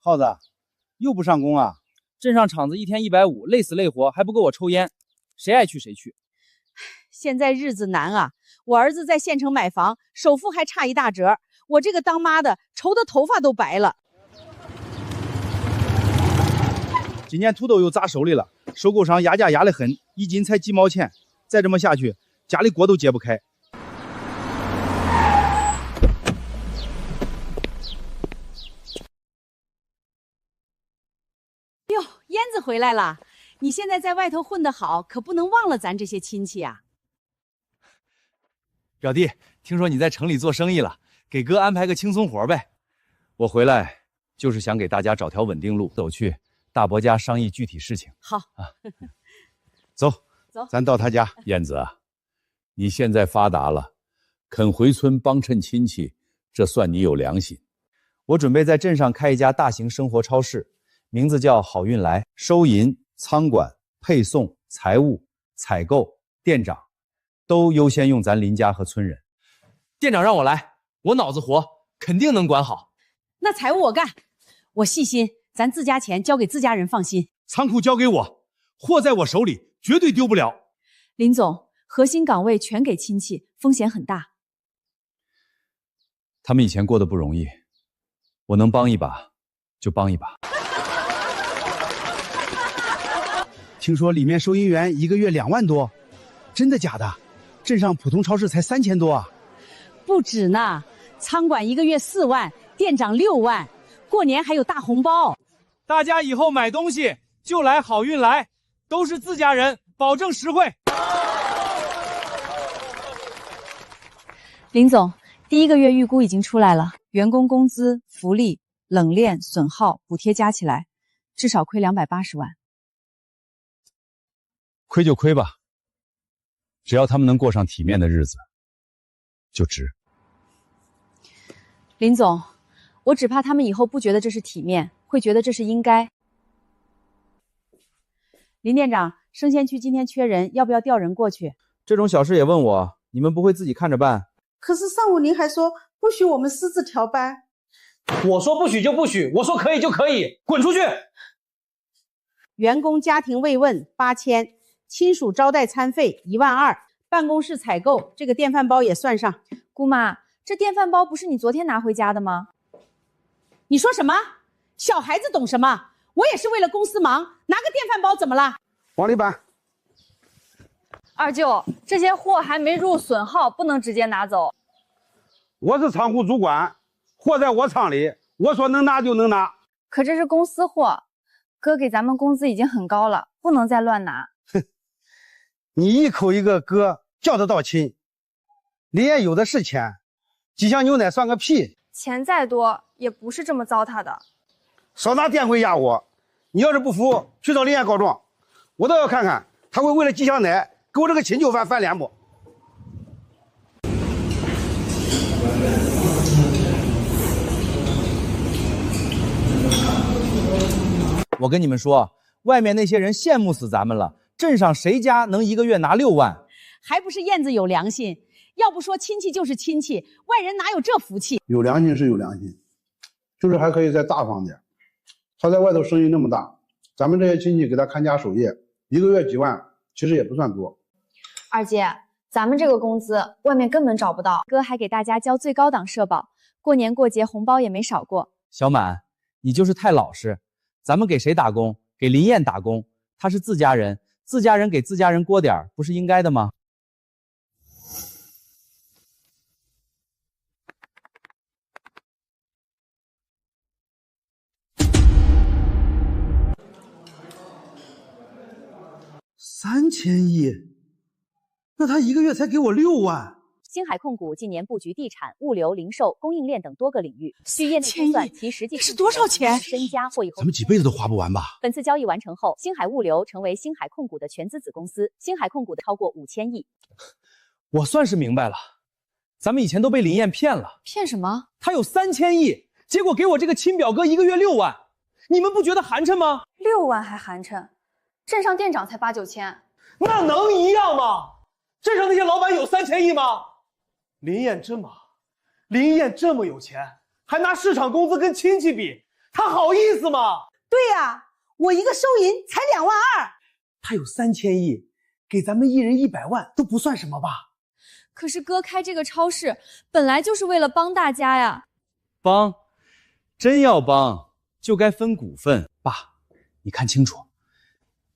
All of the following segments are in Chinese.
耗子，又不上工啊？镇上厂子1天150，累死累活，还不够我抽烟，谁爱去谁去。现在日子难啊！我儿子在县城买房，首付还差一大折，我这个当妈的愁得头发都白了。今年土豆又砸手里了，收购商压价压得很，1斤才几毛钱，再这么下去，家里锅都揭不开。哟，燕子回来了！你现在在外头混得好，可不能忘了咱这些亲戚啊。表弟，听说你在城里做生意了，给哥安排个轻松活呗。我回来就是想给大家找条稳定路，走去大伯家商议具体事情。好啊，走，走，咱到他家。燕子啊，你现在发达了，肯回村帮衬亲戚，这算你有良心。我准备在镇上开一家大型生活超市，名字叫好运来，收银、仓管、配送、财务、采购、店长都优先用咱邻家和村人。店长让我来，我脑子活，肯定能管好。那财务我干，我细心，咱自家钱交给自家人放心。仓库交给我，货在我手里，绝对丢不了。林总，核心岗位全给亲戚，风险很大。他们以前过得不容易，我能帮一把就帮一把。听说里面收银员1个月2万多，真的假的？镇上普通超市才3000多啊！不止呢，仓管1个月4万，店长6万，过年还有大红包。大家以后买东西就来好运来，都是自家人，保证实惠。林总，第1个月预估已经出来了，员工工资、福利、冷链、损耗、补贴加起来，至少亏280万。亏就亏吧，只要他们能过上体面的日子，就值。林总，我只怕他们以后不觉得这是体面，会觉得这是应该。林店长，生鲜区今天缺人，要不要调人过去？这种小事也问我，你们不会自己看着办？可是上午您还说不许我们私自调班。我说不许就不许，我说可以就可以，滚出去！员工家庭慰问8000，亲属招待餐费12000，办公室采购这个电饭煲也算上。姑妈，这电饭煲不是你昨天拿回家的吗？你说什么？小孩子懂什么？我也是为了公司忙，拿个电饭煲怎么了？往里搬。二舅，这些货还没入损耗，不能直接拿走。我是仓库主管，货在我仓里，我说能拿就能拿。可这是公司货，哥给咱们工资已经很高了，不能再乱拿。你一口一个哥，叫得到亲。林业有的是钱，吉祥牛奶算个屁。钱再多也不是这么糟蹋的。少拿电棍压我！你要是不服，去找林业告状，我倒要看看他会为了吉祥奶给我这个亲舅翻脸不？我跟你们说，外面那些人羡慕死咱们了。镇上谁家能1个月拿6万？还不是燕子有良心。要不说亲戚就是亲戚，外人哪有这福气？有良心是有良心，就是还可以再大方点。他在外头生意那么大，咱们这些亲戚给他看家守业，1个月几万，其实也不算多。二姐，咱们这个工资外面根本找不到。哥还给大家交最高档社保，过年过节红包也没少过。小满，你就是太老实。咱们给谁打工？给林燕打工，他是自家人，自家人给自家人拨点，不是应该的吗？3000亿，那他1个月才给我6万。星海控股近年布局地产、物流、零售、供应链等多个领域。据业内估算，其实际是多少钱？身家或以后咱们几辈子都花不完吧？本次交易完成后，星海物流成为星海控股的全资子公司，星海控股的超过5000亿。我算是明白了，咱们以前都被林燕骗了。骗什么？他有3000亿，结果给我这个亲表哥1个月6万，你们不觉得寒碜吗？6万还寒碜，镇上店长才8、9千，那能一样吗？镇上那些老板有3000亿吗？林燕这么有钱，还拿市场工资跟亲戚比，他好意思吗？对呀，我一个收银才2万2，他有3000亿，给咱们一人100万都不算什么吧？可是哥开这个超市本来就是为了帮大家呀。帮，真要帮就该分股份。爸，你看清楚，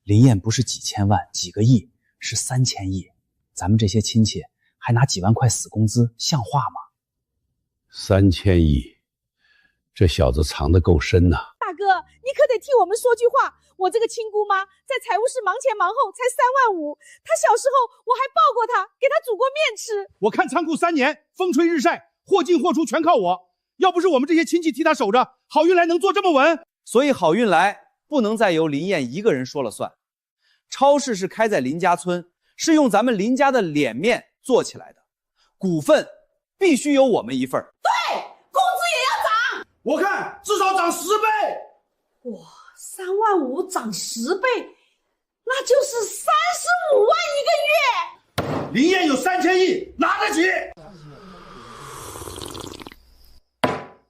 林燕不是几千万、几个亿，是3000亿。咱们这些亲戚还拿几万块死工资，像话吗？3000亿，这小子藏得够深呐！大哥，你可得替我们说句话。我这个亲姑妈在财务室忙前忙后才3万5，她小时候我还抱过她，给她煮过面吃。我看仓库3年风吹日晒，货进货出全靠我。要不是我们这些亲戚替他守着，好运来能做这么稳？所以好运来不能再由林燕一个人说了算。超市是开在林家村，是用咱们林家的脸面做起来的，股份必须有我们一份。对，工资也要涨。我看至少涨10倍。哇，3万5涨10倍，那就是35万一个月。林燕有3000亿，拿得起。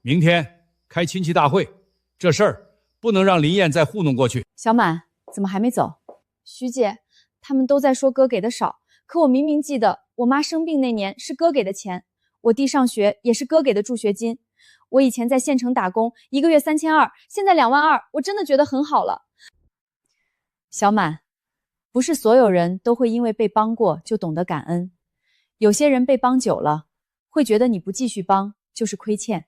明天开亲戚大会，这事儿不能让林燕再糊弄过去。小满怎么还没走？徐姐，他们都在说哥给的少，可我明明记得我妈生病那年是哥给的钱，我弟上学也是哥给的助学金。我以前在县城打工，1个月3200，现在2万2，我真的觉得很好了。小满，不是所有人都会因为被帮过就懂得感恩，有些人被帮久了，会觉得你不继续帮就是亏欠。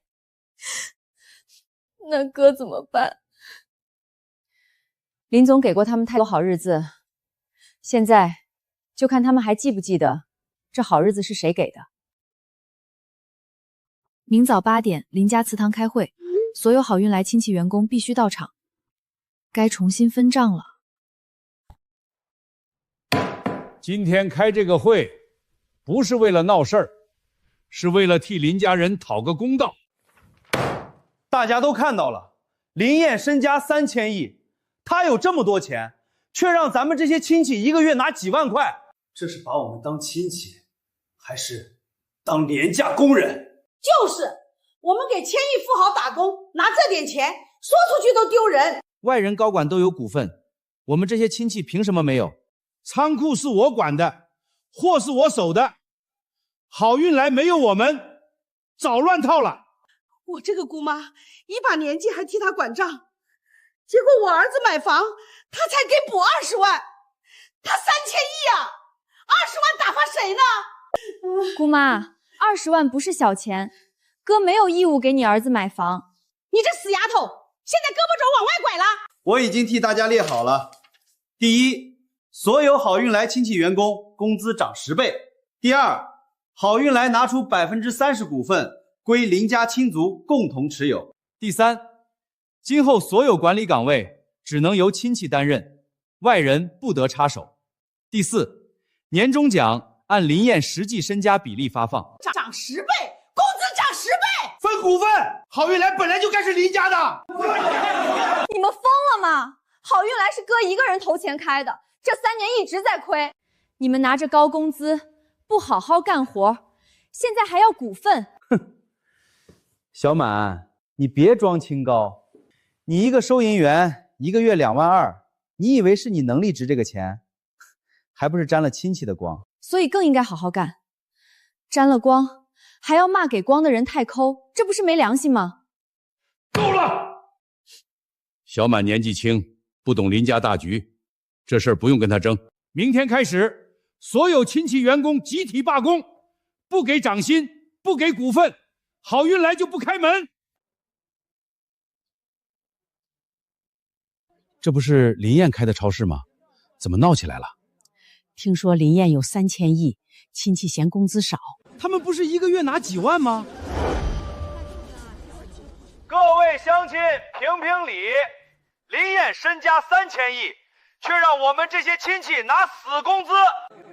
那哥怎么办？林总给过他们太多好日子，现在就看他们还记不记得这好日子是谁给的。明早8点，林家祠堂开会，所有好运来亲戚员工必须到场。该重新分账了。今天开这个会，不是为了闹事儿，是为了替林家人讨个公道。大家都看到了，林燕身家3000亿，她有这么多钱，却让咱们这些亲戚一个月拿几万块，这是把我们当亲戚，还是当廉价工人？就是我们给千亿富豪打工，拿这点钱说出去都丢人。外人高管都有股份，我们这些亲戚凭什么没有？仓库是我管的，货是我守的，好运来没有我们，早乱套了。我这个姑妈一把年纪还替她管账，结果我儿子买房，她才给补20万，她3000亿啊，20万打发谁呢？姑妈，20万不是小钱，哥没有义务给你儿子买房。你这死丫头，现在胳膊肘往外拐了。我已经替大家列好了。第一，所有好运来亲戚员工工资涨10倍。第二，好运来拿出30%股份归林家亲族共同持有。第三，今后所有管理岗位只能由亲戚担任，外人不得插手。第四，年终奖按林燕实际身家比例发放，涨10倍，工资涨10倍，分股份。好运来本来就该是林家的。你们疯了吗？好运来是哥一个人投钱开的，这3年一直在亏。你们拿着高工资不好好干活，现在还要股份。哼，小满，你别装清高。你一个收银员，一个月2万2，你以为是你能力值这个钱？还不是沾了亲戚的光。所以更应该好好干，沾了光还要骂给光的人太抠，这不是没良心吗？够了！小满年纪轻，不懂林家大局，这事儿不用跟他争。明天开始，所有亲戚员工集体罢工，不给涨薪，不给股份，好运来就不开门。这不是林燕开的超市吗？怎么闹起来了？听说林燕有3000亿，亲戚嫌工资少，他们不是一个月拿几万吗？各位乡亲评评理，林燕身家3000亿，却让我们这些亲戚拿死工资。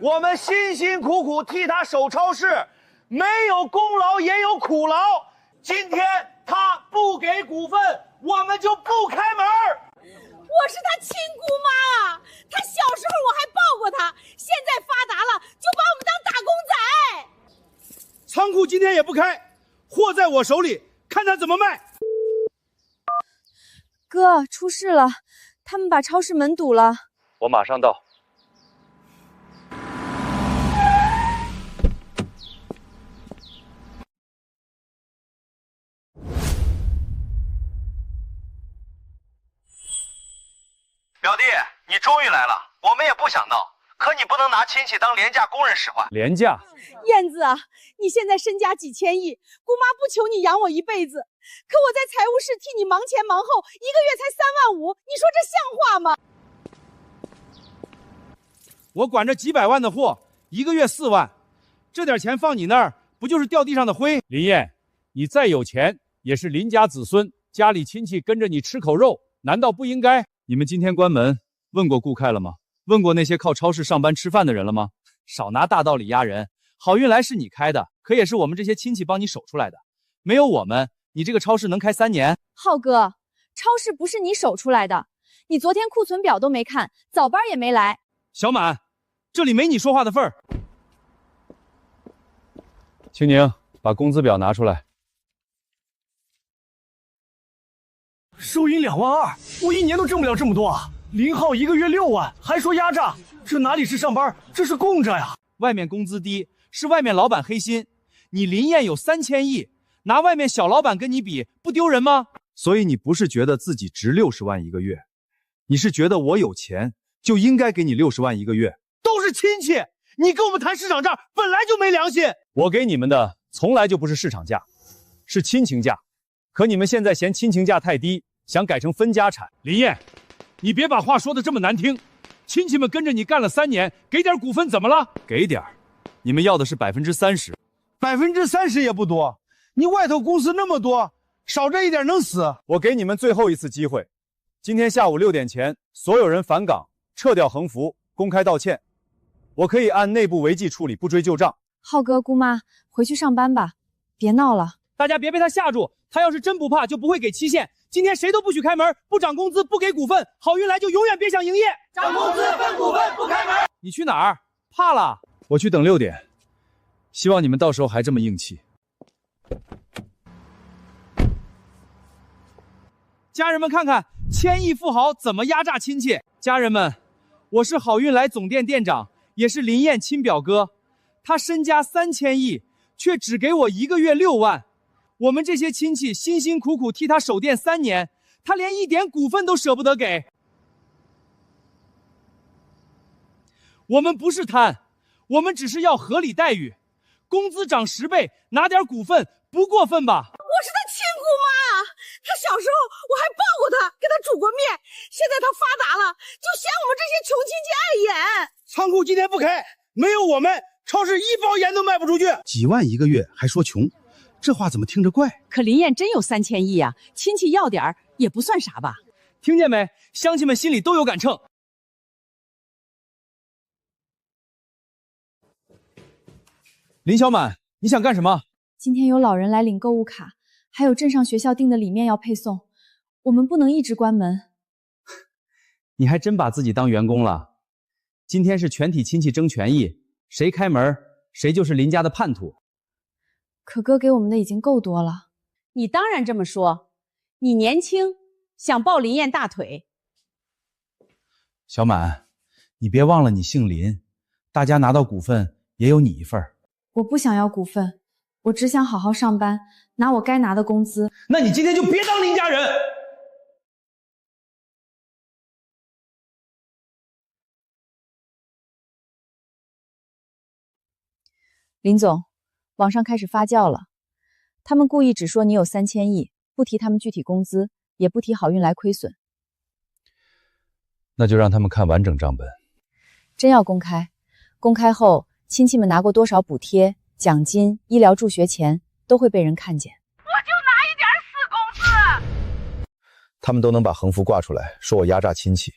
我们辛辛苦苦替他守超市，没有功劳也有苦劳。今天他不给股份，我们就不开门。我是他亲姑妈啊，他小时候我还抱过他，现在发达了就把我们当打工仔。仓库今天也不开，货在我手里，看他怎么卖。哥，出事了，他们把超市门堵了。我马上到。表弟，你终于来了，我们也不想闹，可你不能拿亲戚当廉价工人使唤。廉价？燕子啊，你现在身家几千亿，姑妈不求你养我一辈子，可我在财务室替你忙前忙后，一个月才3.5万，你说这像话吗？我管着几百万的货，一个月4万，这点钱放你那儿，不就是掉地上的灰？林燕，你再有钱，也是林家子孙，家里亲戚跟着你吃口肉，难道不应该？你们今天关门，问过顾开了吗？问过那些靠超市上班吃饭的人了吗？少拿大道理压人。好运来是你开的，可也是我们这些亲戚帮你守出来的。没有我们，你这个超市能开3年？浩哥，超市不是你守出来的，你昨天库存表都没看，早班也没来。小满，这里没你说话的份儿。青宁，把工资表拿出来。收银2.2万，我一年都挣不了这么多啊！林浩一个月6万，还说压榨，这哪里是上班，这是供着呀！外面工资低，是外面老板黑心。你林燕有3000亿，拿外面小老板跟你比，不丢人吗？所以你不是觉得自己值60万一个月，你是觉得我有钱就应该给你60万一个月。都是亲戚，你跟我们谈市场价本来就没良心。我给你们的从来就不是市场价，是亲情价。可你们现在嫌亲情价太低，想改成分家产。林燕，你别把话说得这么难听。亲戚们跟着你干了3年，给点股份怎么了？给点儿，你们要的是30%，30%也不多。你外头公司那么多，少这一点能死？我给你们最后一次机会，今天下午6点前，所有人返岗，撤掉横幅，公开道歉。我可以按内部违纪处理，不追旧账。浩哥，姑妈，回去上班吧，别闹了。大家别被他吓住，他要是真不怕，就不会给期限。今天谁都不许开门，不涨工资，不给股份，好运来就永远别想营业。涨工资，分股份，不开门。你去哪儿？怕了？我去等6点，希望你们到时候还这么硬气。家人们看看，1000亿富豪怎么压榨亲戚。家人们，我是好运来总店店长，也是林燕亲表哥，他身家3000亿，却只给我一个月6万。我们这些亲戚辛辛苦苦替他守店3年，他连一点股份都舍不得给。我们不是贪，我们只是要合理待遇，工资涨10倍，拿点股份不过分吧？我是他亲姑妈，他小时候我还抱过他，给他煮过面，现在他发达了，就嫌我们这些穷亲戚碍眼。仓库今天不开，没有我们，超市1包盐都卖不出去。几万一个月还说穷，这话怎么听着怪？可林燕真有3000亿啊，亲戚要点儿也不算啥吧？听见没？乡亲们心里都有杆秤。林小满，你想干什么？今天有老人来领购物卡，还有镇上学校订的里面要配送，我们不能一直关门。你还真把自己当员工了。今天是全体亲戚争权益，谁开门，谁就是林家的叛徒。可哥给我们的已经够多了。你当然这么说，你年轻，想抱林燕大腿。小满，你别忘了你姓林，大家拿到股份也有你一份。我不想要股份，我只想好好上班，拿我该拿的工资。那你今天就别当林家人。林总，网上开始发酵了，他们故意只说你有3000亿，不提他们具体工资，也不提好运来亏损。那就让他们看完整账本。真要公开，公开后亲戚们拿过多少补贴、奖金、医疗助学钱，都会被人看见。我就拿一点死工资。他们都能把横幅挂出来，说我压榨亲戚，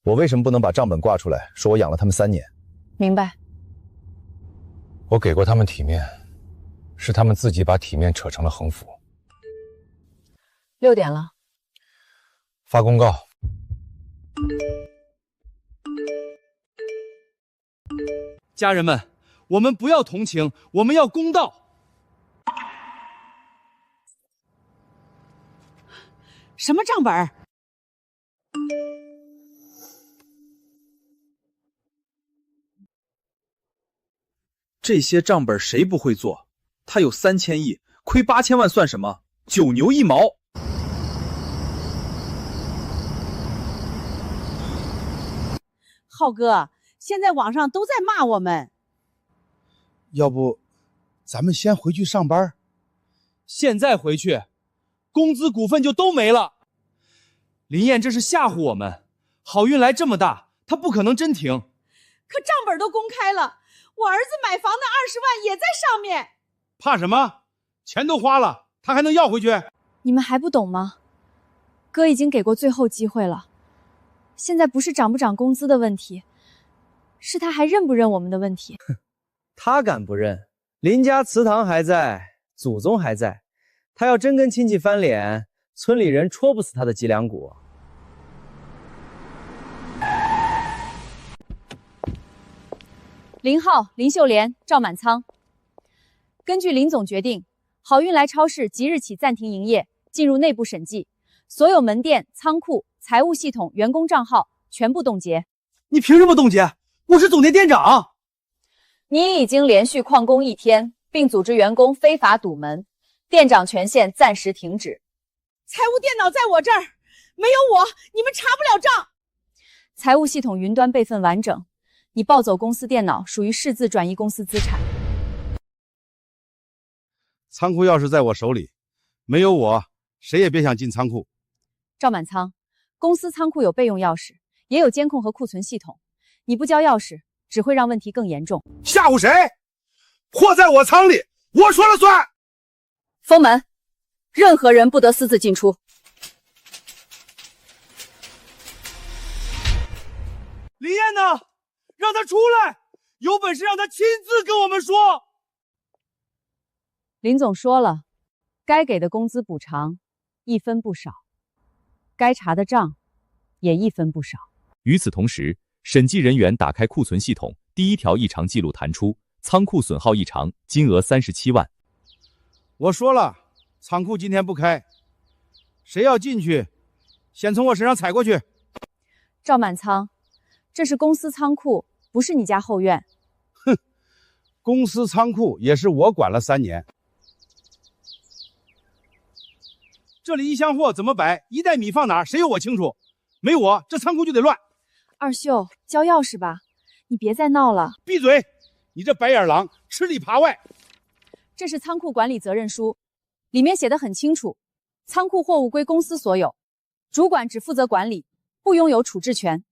我为什么不能把账本挂出来，说我养了他们3年？明白。我给过他们体面，是他们自己把体面扯成了横幅。6点了，发公告。家人们，我们不要同情，我们要公道。什么账本？这些账本谁不会做？他有3000亿，亏8000万算什么？9牛1毛。浩哥，现在网上都在骂我们。要不，咱们先回去上班？现在回去，工资股份就都没了。林燕这是吓唬我们。好运来这么大，他不可能真停。可账本都公开了，我儿子买房的20万也在上面。怕什么？钱都花了，他还能要回去？你们还不懂吗？哥已经给过最后机会了，现在不是涨不涨工资的问题，是他还认不认我们的问题。他敢不认？林家祠堂还在，祖宗还在，他要真跟亲戚翻脸，村里人戳不死他的脊梁骨。林浩、林秀莲、赵满仓，根据林总决定，好运来超市即日起暂停营业，进入内部审计，所有门店、仓库、财务系统、员工账号全部冻结。你凭什么冻结？我是总店店长。你已经连续旷工1天，并组织员工非法堵门，店长权限暂时停止。财务电脑在我这儿，没有我，你们查不了账。财务系统云端备份完整，你抱走公司电脑属于擅自转移公司资产。仓库钥匙在我手里，没有我，谁也别想进仓库。赵满仓，公司仓库有备用钥匙，也有监控和库存系统，你不交钥匙，只会让问题更严重。吓唬谁？货在我仓里，我说了算。封门，任何人不得私自进出。林燕呢？让他出来，有本事让他亲自跟我们说。林总说了，该给的工资补偿1分不少，该查的账也1分不少。与此同时，审计人员打开库存系统，第1条异常记录弹出，仓库损耗异常，金额37万。我说了，仓库今天不开，谁要进去，先从我身上踩过去。赵满仓，这是公司仓库，不是你家后院。哼，公司仓库也是我管了3年。这里1箱货怎么摆，1袋米放哪儿，谁有我清楚。没我，这仓库就得乱。二秀，交钥匙吧，你别再闹了。闭嘴！你这白眼狼，吃里扒外。这是仓库管理责任书，里面写得很清楚，仓库货物归公司所有，主管只负责管理，不拥有处置权。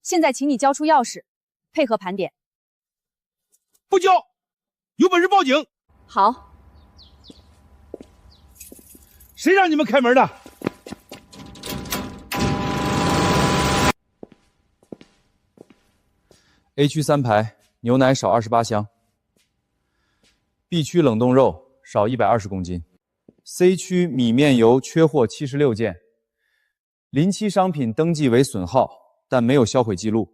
现在请你交出钥匙，配合盘点。不交，有本事报警。好。谁让你们开门的？A 区3排，牛奶少28箱。B 区冷冻肉少120公斤。C 区米面油缺货76件。临期商品登记为损耗，但没有销毁记录。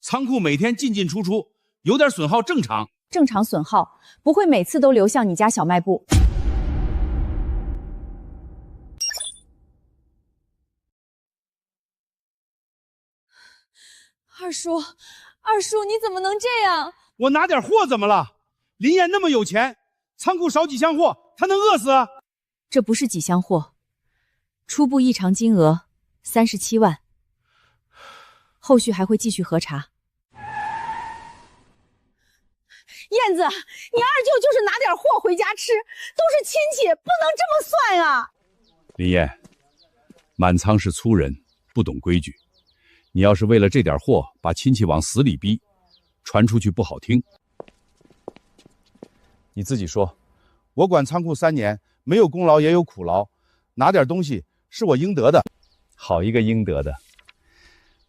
仓库每天进进出出，有点损耗正常。正常损耗不会每次都流向你家小卖部。二叔，你怎么能这样？我拿点货怎么了？林燕那么有钱，仓库少几箱货，她能饿死啊？这不是几箱货，初步异常金额37万，后续还会继续核查。燕子，你二舅就是拿点货回家吃，都是亲戚，不能这么算啊！林燕，满仓是粗人，不懂规矩。你要是为了这点货把亲戚往死里逼，传出去不好听。你自己说，我管仓库3年，没有功劳也有苦劳，拿点东西是我应得的。好一个应得的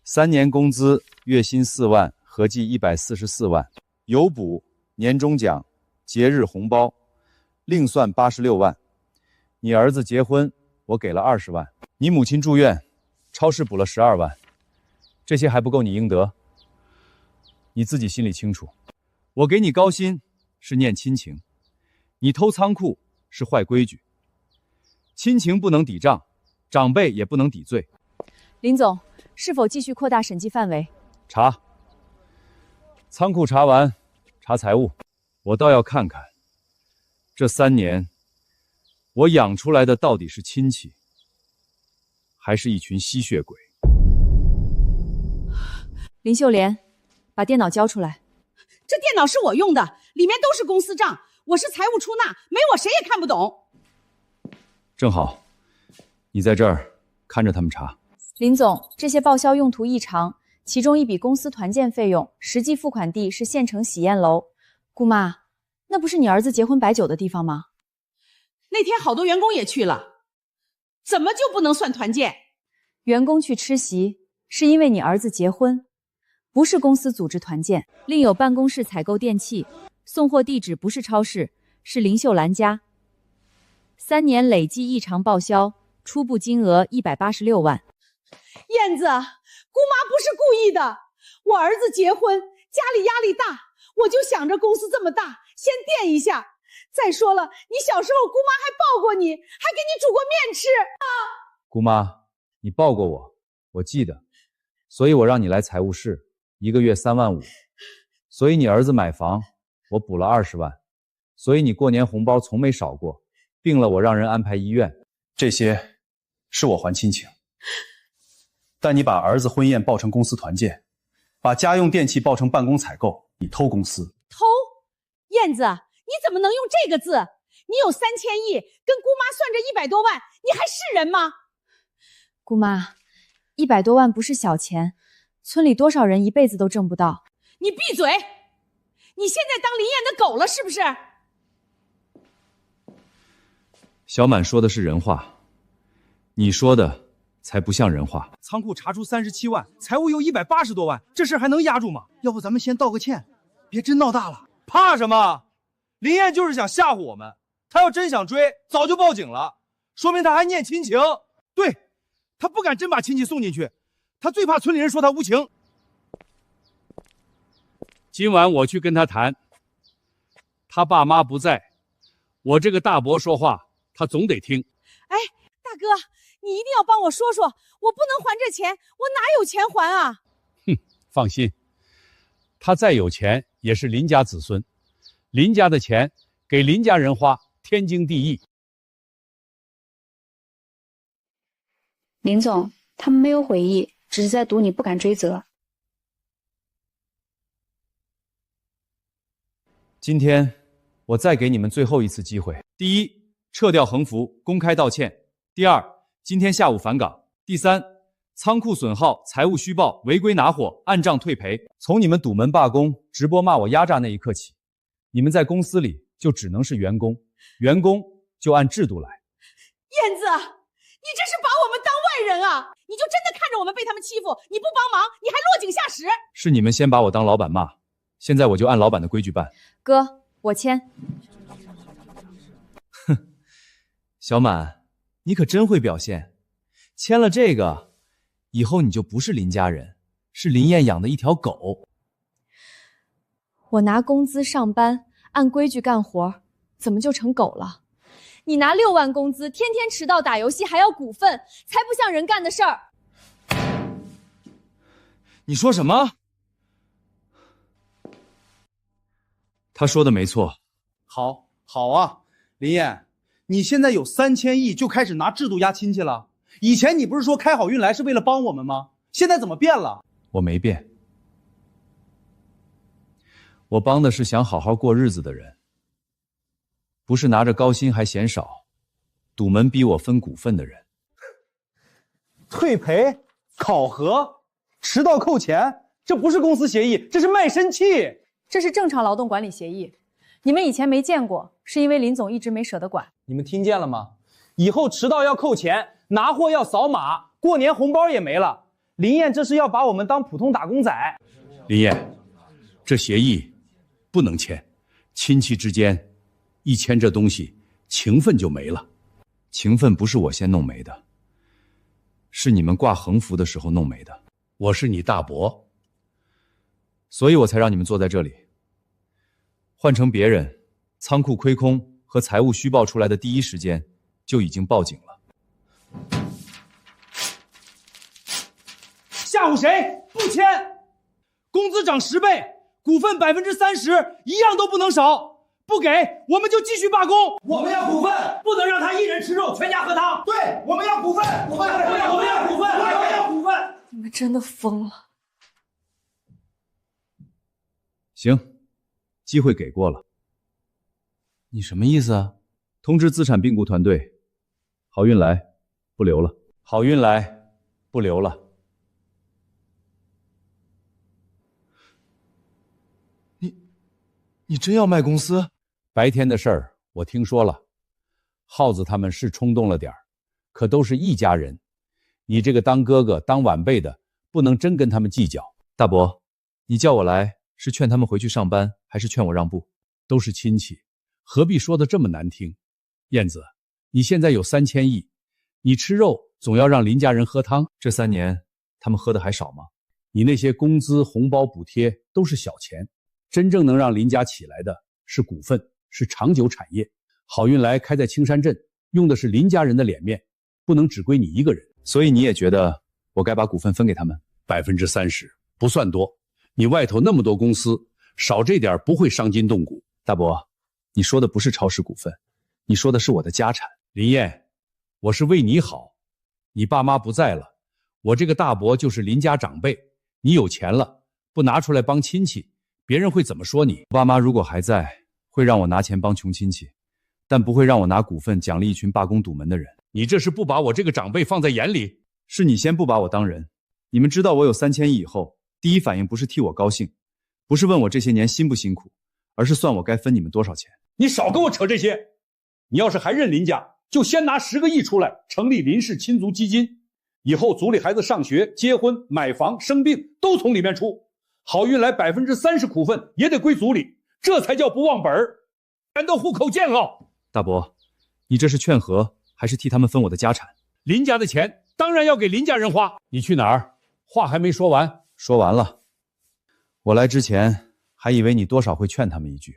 ！3年工资，月薪4万，合计144万，有补、年终奖、节日红包，另算86万。你儿子结婚，我给了20万。你母亲住院，超市补了12万。这些还不够你应得，你自己心里清楚。我给你高薪是念亲情，你偷仓库是坏规矩。亲情不能抵账，长辈也不能抵罪。林总，是否继续扩大审计范围？查。仓库查完，查财务。我倒要看看，这3年我养出来的到底是亲戚，还是一群吸血鬼？林秀莲，把电脑交出来。这电脑是我用的，里面都是公司账，我是财务出纳，没我谁也看不懂。正好，你在这儿看着他们查。林总，这些报销用途异常，其中一笔公司团建费用，实际付款地是县城喜宴楼。姑妈，那不是你儿子结婚摆酒的地方吗？那天好多员工也去了，怎么就不能算团建？员工去吃席，是因为你儿子结婚，不是公司组织团建。另有办公室采购电器，送货地址不是超市，是林秀兰家。3年累计异常报销，初步金额186万。燕子，姑妈不是故意的，我儿子结婚，家里压力大，我就想着公司这么大，先垫一下。再说了，你小时候姑妈还抱过你，还给你煮过面吃啊。姑妈，你抱过我，我记得，所以我让你来财务室，1个月3万5。所以你儿子买房，我补了20万。所以你过年红包从没少过，病了我让人安排医院。这些是我还亲情。但你把儿子婚宴报成公司团建，把家用电器报成办公采购，你偷公司。偷？燕子，你怎么能用这个字？你有3000亿，跟姑妈算这100多万，你还是人吗？姑妈，100多万不是小钱，村里多少人一辈子都挣不到。你闭嘴！你现在当林燕的狗了是不是？小满说的是人话，你说的才不像人话。仓库查出37万，财务有180多万，这事还能压住吗？要不咱们先道个歉，别真闹大了。怕什么？林燕就是想吓唬我们，她要真想追，早就报警了，说明她还念亲情。对，她不敢真把亲戚送进去，她最怕村里人说她无情。今晚我去跟他谈，他爸妈不在，我这个大伯说话，他总得听。哎，大哥，你一定要帮我说说，我不能还这钱，我哪有钱还啊？哼，放心，他再有钱也是林家子孙，林家的钱给林家人花，天经地义。林总，他们没有悔意，只是在赌你不敢追责。今天我再给你们最后一次机会：第一，撤掉横幅，公开道歉；第二，今天下午返岗；第三，仓库损耗、财务虚报、违规拿货，按账退赔。从你们堵门罢工、直播骂我压榨那一刻起，你们在公司里就只能是员工，员工就按制度来。燕子，你这是把我们当外人啊！你就真的看着我们被他们欺负，你不帮忙，你还落井下石？是你们先把我当老板骂，现在我就按老板的规矩办。哥，我签。哼，小满，你可真会表现。签了这个，以后你就不是林家人，是林燕养的一条狗。我拿工资上班，按规矩干活，怎么就成狗了？你拿6万工资，天天迟到打游戏还要股份，才不像人干的事儿。你说什么？他说的没错。好啊，林燕，你现在有3000亿就开始拿制度压亲戚了？以前你不是说开好运来是为了帮我们吗？现在怎么变了？我没变，我帮的是想好好过日子的人，不是拿着高薪还嫌少，堵门逼我分股份的人。退赔、考核、迟到扣钱，这不是公司协议，这是卖身契。这是正常劳动管理协议，你们以前没见过，是因为林总一直没舍得管。你们听见了吗？以后迟到要扣钱，拿货要扫码，过年红包也没了。林燕这是要把我们当普通打工仔。林燕，这协议不能签，亲戚之间一签这东西，情分就没了。情分不是我先弄没的，是你们挂横幅的时候弄没的。我是你大伯，所以我才让你们坐在这里。换成别人，仓库亏空和财务虚报出来的第一时间就已经报警了。吓唬谁？不签！工资涨10倍，股份30%，一样都不能少。不给我们就继续罢工。我们要股份，不能让他一人吃肉，全家喝汤。对，我们要股份，我们要股份，我们要股份。你们真的疯了。行，机会给过了。你什么意思啊？通知资产并购团队，好运来不留了。好运来不留了。你真要卖公司？白天的事儿我听说了，耗子他们是冲动了点儿，可都是一家人。你这个当哥哥当晚辈的，不能真跟他们计较。大伯，你叫我来是劝他们回去上班，还是劝我让步？都是亲戚，何必说的这么难听？燕子，你现在有3000亿，你吃肉总要让林家人喝汤。这3年他们喝的还少吗？你那些工资、红包、补贴都是小钱，真正能让林家起来的是股份，是长久产业。好运来开在青山镇，用的是林家人的脸面，不能只归你一个人。所以你也觉得我该把股份分给他们？30%不算多，你外头那么多公司，少这点不会伤筋动骨。大伯，你说的不是超市股份，你说的是我的家产。林燕，我是为你好，你爸妈不在了，我这个大伯就是林家长辈，你有钱了，不拿出来帮亲戚，别人会怎么说你？爸妈如果还在，会让我拿钱帮穷亲戚，但不会让我拿股份奖励一群罢工堵门的人。你这是不把我这个长辈放在眼里？是你先不把我当人。你们知道我有3000亿以后，第一反应不是替我高兴，不是问我这些年辛不辛苦，而是算我该分你们多少钱。你少跟我扯这些，你要是还认林家，就先拿10个亿出来成立林氏亲族基金，以后族里孩子上学、结婚、买房、生病都从里面出。好运来30%股份也得归族里，这才叫不忘本儿，全都户口建了。大伯，你这是劝和，还是替他们分我的家产？林家的钱当然要给林家人花。你去哪儿？话还没说完。说完了。我来之前还以为你多少会劝他们一句，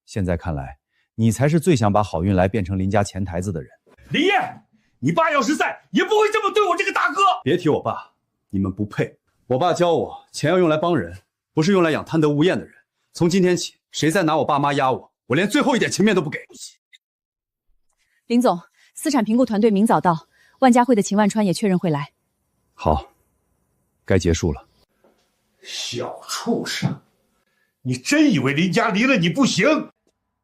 现在看来，你才是最想把好运来变成林家钱台子的人。林燕，你爸要是在，也不会这么对我这个大哥。别提我爸，你们不配。我爸教我，钱要用来帮人，不是用来养贪得无厌的人。从今天起，谁再拿我爸妈压我，我连最后一点情面都不给。林总，资产评估团队明早到，万家汇的秦万川也确认会来。好，该结束了。小畜生，你真以为林家离了你不行？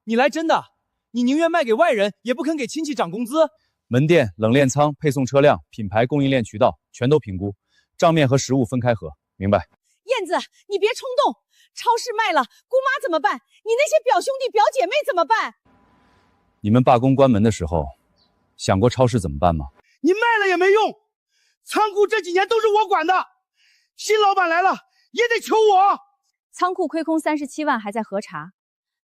你来真的？你宁愿卖给外人，也不肯给亲戚涨工资？门店、冷链仓、配送车辆、品牌、供应链渠道全都评估，账面和实物分开核，明白？燕子，你别冲动，超市卖了，姑妈怎么办？你那些表兄弟、表姐妹怎么办？你们罢工关门的时候，想过超市怎么办吗？你卖了也没用，仓库这几年都是我管的，新老板来了也得求我。仓库亏空37万还在核查，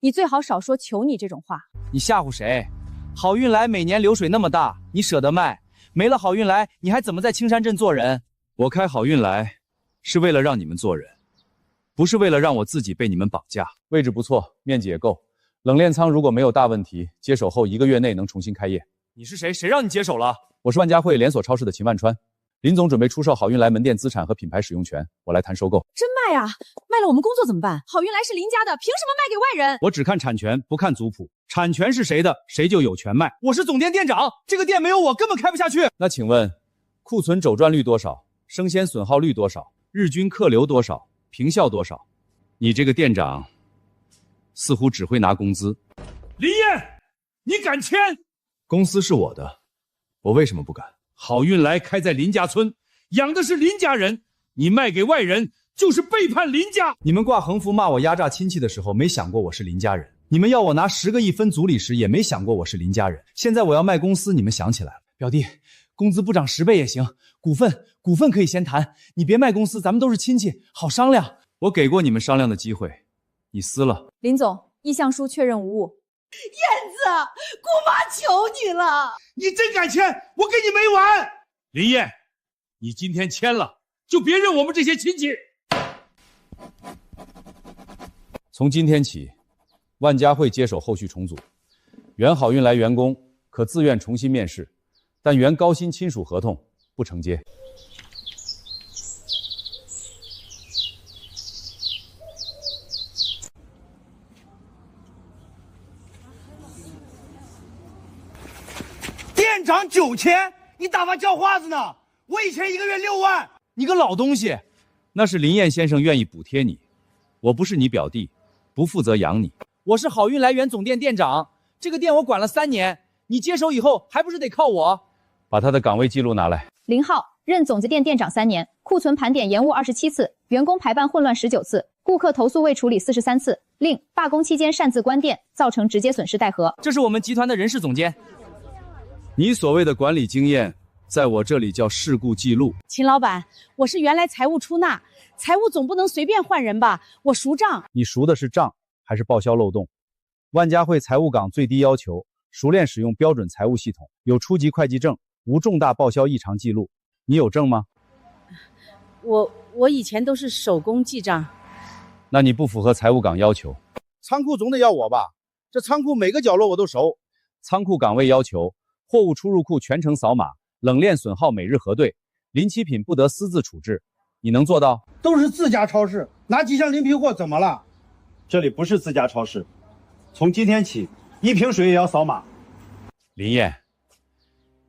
你最好少说求你这种话。你吓唬谁？好运来每年流水那么大，你舍得卖？没了好运来，你还怎么在青山镇做人？我开好运来，是为了让你们做人，不是为了让我自己被你们绑架。位置不错，面积也够。冷链仓如果没有大问题，接手后1个月内能重新开业。你是谁？谁让你接手了？我是万家汇连锁超市的秦万川。林总准备出售好运来门店资产和品牌使用权，我来谈收购。真卖啊？卖了我们工作怎么办？好运来是林家的，凭什么卖给外人？我只看产权，不看族谱。产权是谁的，谁就有权卖。我是总店店长，这个店没有我根本开不下去。那请问，库存周转率多少？生鲜损耗率多少？日均客流多少？平效多少？你这个店长似乎只会拿工资。林燕，你敢签？公司是我的，我为什么不敢？好运来开在林家村，养的是林家人，你卖给外人就是背叛林家。你们挂横幅骂我压榨亲戚的时候，没想过我是林家人；你们要我拿10个亿分组里时，也没想过我是林家人。现在我要卖公司，你们想起来了。表弟，工资不涨10倍也行，股份可以先谈，你别卖公司，咱们都是亲戚，好商量。我给过你们商量的机会，你撕了。林总，意向书确认无误。燕子，姑妈求你了，你真敢签，我跟你没完。林燕，你今天签了，就别认我们这些亲戚。从今天起，万家汇接手后续重组，原好运来员工可自愿重新面试，但原高薪亲属合同不承接。涨9000，你打发叫花子呢？我以前1个月6万。你个老东西，那是林燕先生愿意补贴你，我不是你表弟，不负责养你。我是好运来源总店店长，这个店我管了3年，你接手以后还不是得靠我？把他的岗位记录拿来。林浩任总子店店长3年，库存盘点延误27次，员工排班混乱19次，顾客投诉未处理43次，另罢工期间擅自关店，造成直接损失待核。这是我们集团的人事总监。你所谓的管理经验，在我这里叫事故记录。秦老板，我是原来财务出纳，财务总不能随便换人吧？我熟账。你熟的是账还是报销漏洞？万家汇财务岗最低要求：熟练使用标准财务系统，有初级会计证，无重大报销异常记录。你有证吗？我以前都是手工记账。那你不符合财务岗要求。仓库总得要我吧？这仓库每个角落我都熟。仓库岗位要求：货物出入库全程扫码，冷链损耗每日核对，临期品不得私自处置。你能做到？都是自家超市，拿几箱临批货怎么了？这里不是自家超市，从今天起，1瓶水也要扫码。林燕，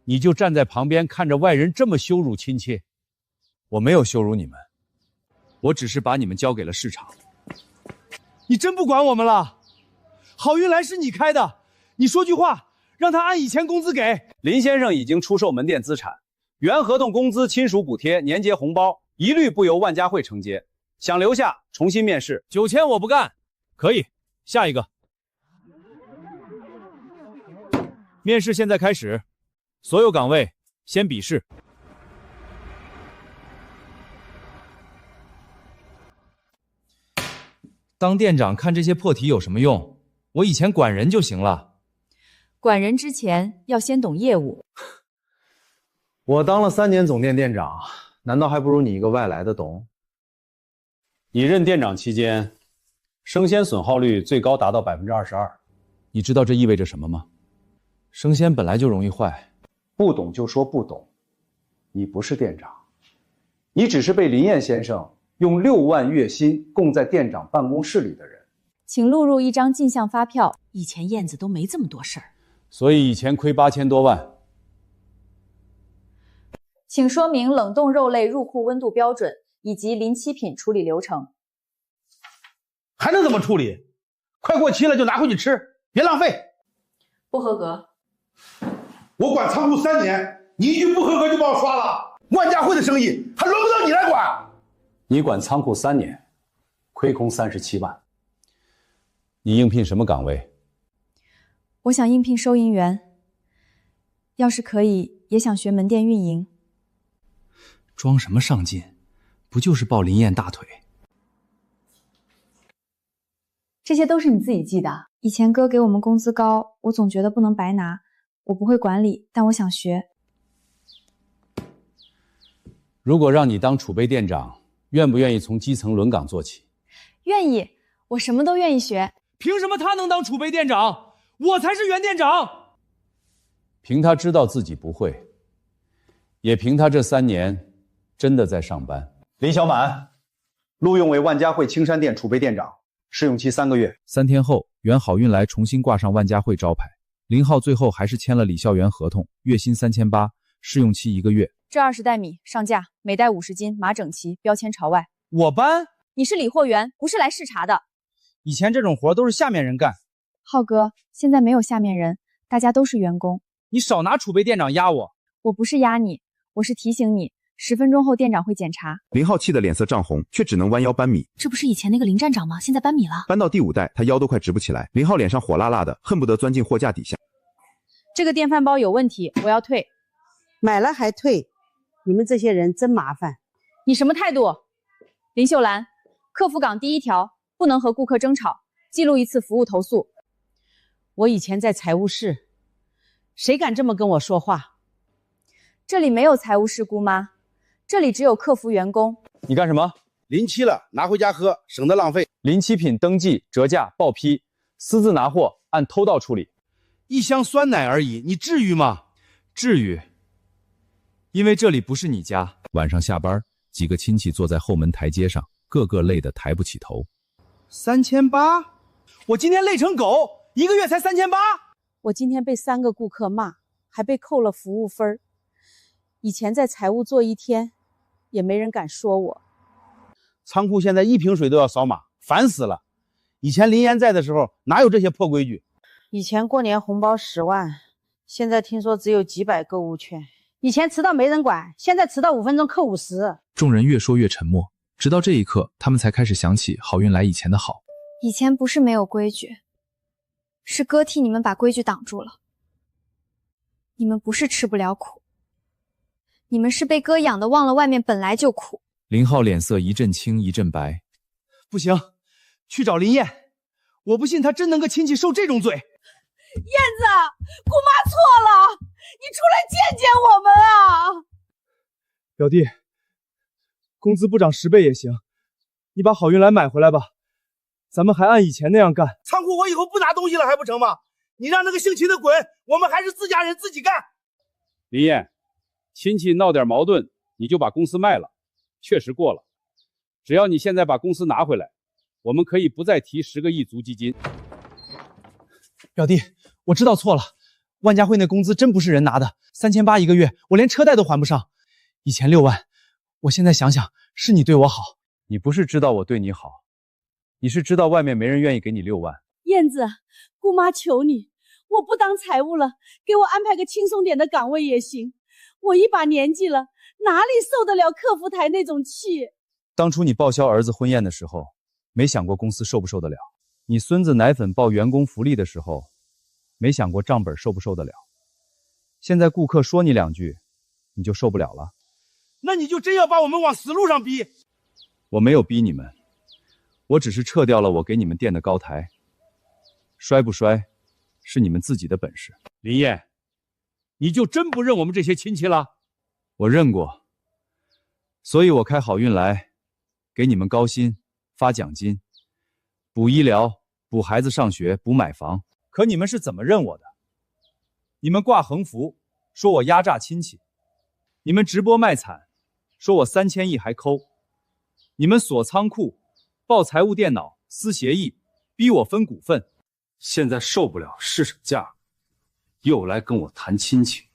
你就站在旁边看着外人这么羞辱亲戚。我没有羞辱你们，我只是把你们交给了市场。你真不管我们了？好运来是你开的，你说句话，让他按以前工资给。林先生已经出售门店资产，原合同工资、亲属补贴、年节红包一律不由万家汇承接。想留下，重新面试。9000我不干。可以，下一个。面试现在开始，所有岗位先笔试。当店长看这些破题有什么用？我以前管人就行了。管人之前要先懂业务。我当了3年总店店长，难道还不如你一个外来的懂？你任店长期间，生鲜损耗率最高达到22%。你知道这意味着什么吗？生鲜本来就容易坏。不懂就说不懂。你不是店长，你只是被林燕先生用6万月薪供在店长办公室里的人。请录入一张进项发票。以前燕子都没这么多事儿，所以以前亏8000多万。请说明冷冻肉类入库温度标准以及临期品处理流程。还能怎么处理？快过期了就拿回去吃，别浪费。不合格。我管仓库3年，你一句不合格就把我刷了。万家汇的生意还轮不到你来管。你管仓库3年，亏空37万。你应聘什么岗位？我想应聘收银员，要是可以，也想学门店运营。装什么上进？不就是抱林燕大腿？这些都是你自己记的。以前哥给我们工资高，我总觉得不能白拿。我不会管理，但我想学。如果让你当储备店长，愿不愿意从基层轮岗做起？愿意，我什么都愿意学。凭什么他能当储备店长，我才是原店长？凭他知道自己不会，也凭他这3年真的在上班。林小满，录用为万家汇青山店储备店长，试用期3个月。3天后，原好运来重新挂上万家汇招牌。林浩最后还是签了李孝元合同，月薪3800，试用期1个月。这20袋米上架，每袋50斤，码整齐，标签朝外。我搬？你是理货员，不是来视察的。以前这种活都是下面人干。浩哥，现在没有下面人，大家都是员工。你少拿储备店长压我。我不是压你，我是提醒你，10分钟后店长会检查。林浩气得脸色涨红，却只能弯腰搬米。这不是以前那个林站长吗？现在搬米了。搬到第5袋，他腰都快直不起来。林浩脸上火辣辣的，恨不得钻进货架底下。这个电饭煲有问题，我要退。买了还退，你们这些人真麻烦。你什么态度？林秀兰，客服岗第1条，不能和顾客争吵，记录1次服务投诉。我以前在财务室，谁敢这么跟我说话？这里没有财务室姑妈，这里只有客服员工。你干什么？临期了，拿回家喝，省得浪费。临期品登记、折价、报批，私自拿货按偷盗处理。1箱酸奶而已，你至于吗？至于。因为这里不是你家。晚上下班，几个亲戚坐在后门台阶上，个个累得抬不起头。3800？我今天累成狗，1个月才3800。我今天被3个顾客骂，还被扣了服务分。以前在财务做一天，也没人敢说我。仓库现在一瓶水都要扫码，烦死了。以前林岩在的时候，哪有这些破规矩？以前过年红包10万，现在听说只有几百购物券。以前迟到没人管，现在迟到5分钟扣50。众人越说越沉默，直到这一刻，他们才开始想起郝运来以前的好。以前不是没有规矩，是哥替你们把规矩挡住了。你们不是吃不了苦，你们是被哥养的忘了外面本来就苦。林浩脸色一阵青一阵白。不行，去找林燕，我不信他真能个亲戚受这种罪。燕子，姑妈错了，你出来见见我们啊！表弟，工资不涨10倍也行，你把郝运来买回来吧，咱们还按以前那样干。仓库我以后不拿东西了还不成吗？你让那个姓秦的滚，我们还是自家人自己干。林燕，亲戚闹点矛盾，你就把公司卖了，确实过了。只要你现在把公司拿回来，我们可以不再提10个亿足基金。表弟，我知道错了，万家汇那工资真不是人拿的，3800一个月，我连车贷都还不上。以前6万，我现在想想，是你对我好。你不是知道我对你好，你是知道外面没人愿意给你6万。燕子，姑妈求你，我不当财务了，给我安排个轻松点的岗位也行。我一把年纪了，哪里受得了客服台那种气？当初你报销儿子婚宴的时候，没想过公司受不受得了。你孙子奶粉报员工福利的时候，没想过账本受不受得了。现在顾客说你2句，你就受不了了。那你就真要把我们往死路上逼？我没有逼你们，我只是撤掉了我给你们垫的高台。摔不摔，是你们自己的本事。林燕，你就真不认我们这些亲戚了？我认过，所以我开好运来，给你们高薪，发奖金，补医疗，补孩子上学，补买房。可你们是怎么认我的？你们挂横幅，说我压榨亲戚；你们直播卖惨，说我3000亿还抠；你们锁仓库，报财务电脑，撕协议，逼我分股份。现在受不了市场价，又来跟我谈亲情。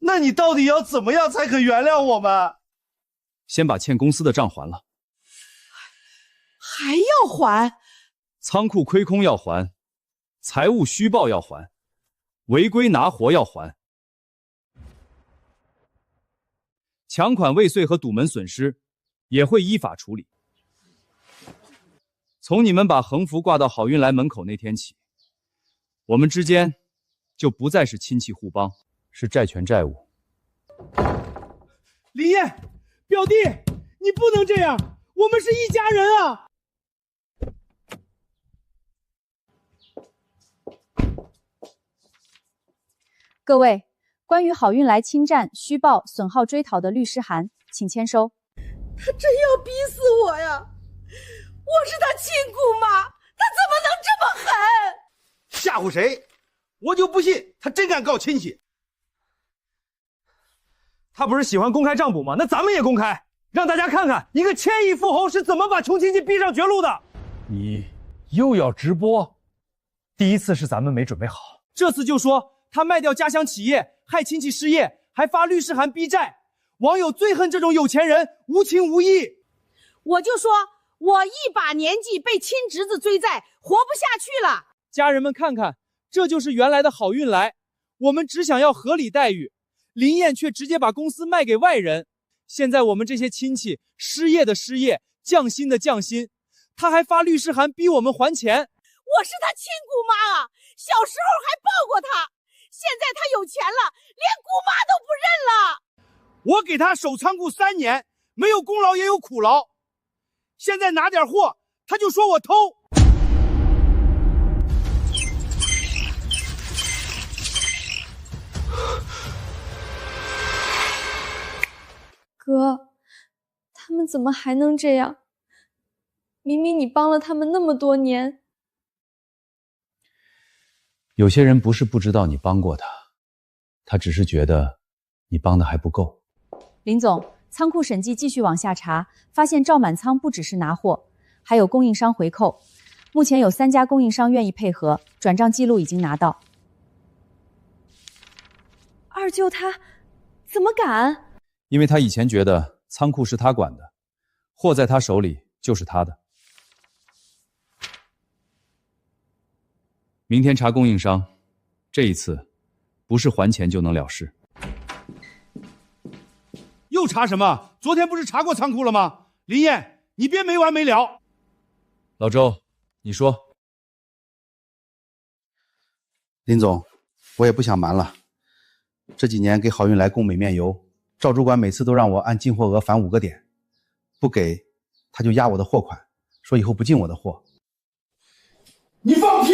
那你到底要怎么样才肯原谅我们？先把欠公司的账还了。还要还？仓库亏空要还，财务虚报要还，违规拿活要还，抢款未遂和堵门损失也会依法处理。从你们把横幅挂到郝运来门口那天起，我们之间就不再是亲戚互帮，是债权债务。林燕，表弟，你不能这样，我们是一家人啊！各位，关于郝运来侵占、虚报、损耗追讨的律师函，请签收。他真要逼死我呀！我是他亲姑妈，他怎么能这么狠？吓唬谁？我就不信他真敢告亲戚。他不是喜欢公开账簿吗？那咱们也公开，让大家看看一个1000亿富豪是怎么把穷亲戚逼上绝路的。你又要直播？第一次是咱们没准备好，这次就说他卖掉家乡企业，害亲戚失业，还发律师函逼债。网友最恨这种有钱人无情无义。我就说我一把年纪被亲侄子追债，活不下去了。家人们看看，这就是原来的郝运来。我们只想要合理待遇，林燕却直接把公司卖给外人。现在我们这些亲戚失业的失业，降薪的降薪，他还发律师函逼我们还钱。我是他亲姑妈啊，小时候还抱过他，现在他有钱了，连姑妈都不认了。我给他守仓库3年，没有功劳也有苦劳，现在拿点货他就说我偷。哥，他们怎么还能这样？明明你帮了他们那么多年。有些人不是不知道你帮过他，他只是觉得你帮的还不够。林总，仓库审计继续往下查，发现赵满仓不只是拿货，还有供应商回扣。目前有3家供应商愿意配合，转账记录已经拿到。二舅他怎么敢？因为他以前觉得仓库是他管的，货在他手里就是他的。明天查供应商，这一次不是还钱就能了事。又查什么？昨天不是查过仓库了吗？林燕，你别没完没了。老周，你说。林总，我也不想瞒了，这几年给好运来供美面油，赵主管每次都让我按进货额返5个点，不给他就压我的货款，说以后不进我的货。你放屁！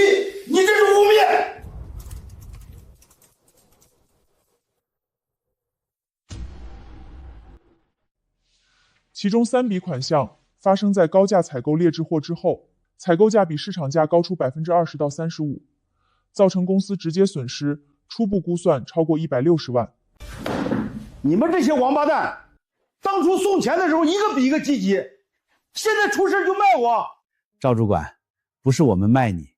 你这是污蔑！其中3笔款项发生在高价采购劣质货之后，采购价比市场价高出20%到35%，造成公司直接损失，初步估算超过160万。你们这些王八蛋，当初送钱的时候一个比一个积极，现在出事就卖我。赵主管，不是我们卖你，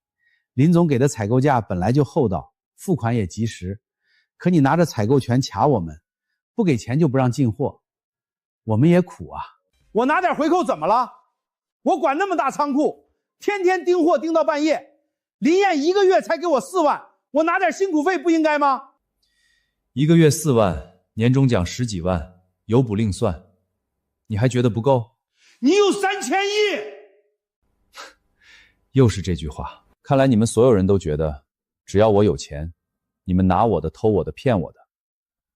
林总给的采购价本来就厚道，付款也及时，可你拿着采购权卡我们，不给钱就不让进货，我们也苦啊。我拿点回扣怎么了？我管那么大仓库，天天盯货盯到半夜，林燕1个月才给我4万，我拿点辛苦费不应该吗？1个月4万，年终奖10几万，有补另算，你还觉得不够？你有3000亿！又是这句话，看来你们所有人都觉得，只要我有钱，你们拿我的、偷我的、骗我的，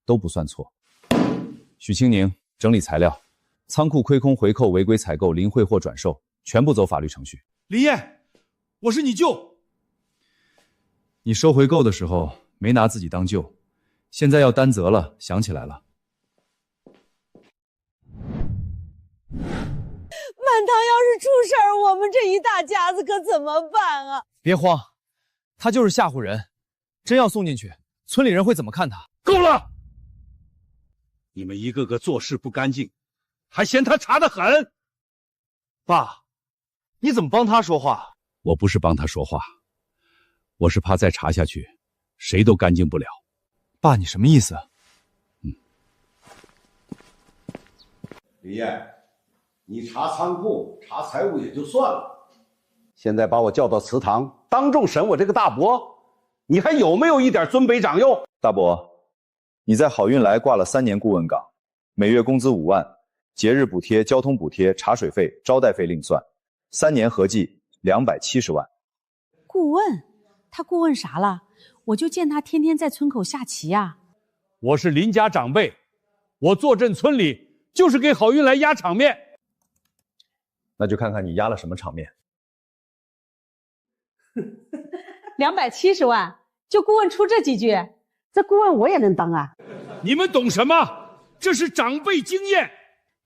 都不算错。许清宁，整理材料，仓库亏空、回扣、违规采购、零汇货转售，全部走法律程序。林燕，我是你舅。你收回购的时候没拿自己当舅，现在要担责了，想起来了。满堂要是出事儿，我们这一大家子可怎么办啊？别慌，他就是吓唬人，真要送进去，村里人会怎么看他？够了！你们一个个做事不干净，还嫌他查得狠。爸，你怎么帮他说话？我不是帮他说话，我是怕再查下去，谁都干净不了。爸，你什么意思？林燕，你查仓库、查财务也就算了，现在把我叫到祠堂，当众审我这个大伯，你还有没有一点尊卑长幼？大伯，你在好运来挂了3年顾问岗，每月工资5万，节日补贴、交通补贴、茶水费、招待费另算，3年合计270万。顾问？他顾问啥了？我就见他天天在村口下棋啊。我是林家长辈，我坐镇村里就是给好运来压场面。那就看看你压了什么场面。270万，就顾问出这几句，这顾问我也能当啊？你们懂什么？这是长辈经验。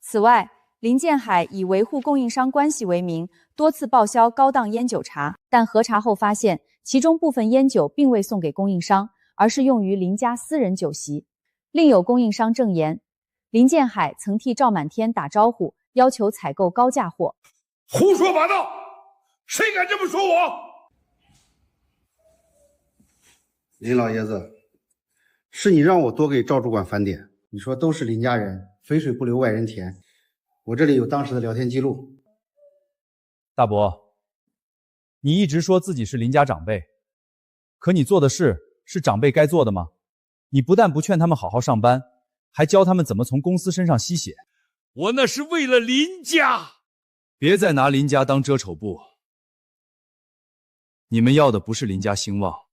此外，林建海以维护供应商关系为名，多次报销高档烟酒茶，但核查后发现，其中部分烟酒并未送给供应商，而是用于林家私人酒席。另有供应商证言，林建海曾替赵满天打招呼，要求采购高价货。胡说八道！谁敢这么说我？林老爷子，是你让我多给赵主管返点。你说都是林家人，肥水不流外人田。我这里有当时的聊天记录。大伯，你一直说自己是林家长辈，可你做的事是长辈该做的吗？你不但不劝他们好好上班，还教他们怎么从公司身上吸血。我那是为了林家。别再拿林家当遮丑布。你们要的不是林家兴旺，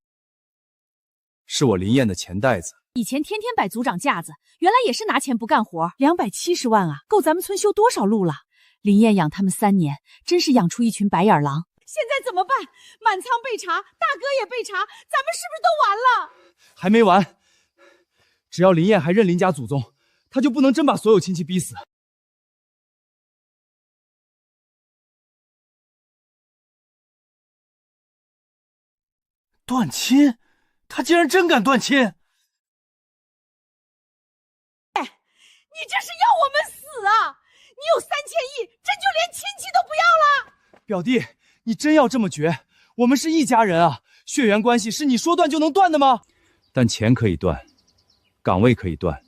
是我林燕的钱袋子。以前天天摆组长架子，原来也是拿钱不干活。270万啊，够咱们村修多少路了？林燕养他们3年，真是养出一群白眼狼。现在怎么办？满仓被查，大哥也被查，咱们是不是都完了？还没完，只要林燕还认林家祖宗，他就不能真把所有亲戚逼死。断亲？他竟然真敢断亲！你这是要我们死啊！你有3000亿，真就连亲戚都不要了？表弟，你真要这么绝？我们是一家人啊，血缘关系是你说断就能断的吗？但钱可以断，岗位可以断，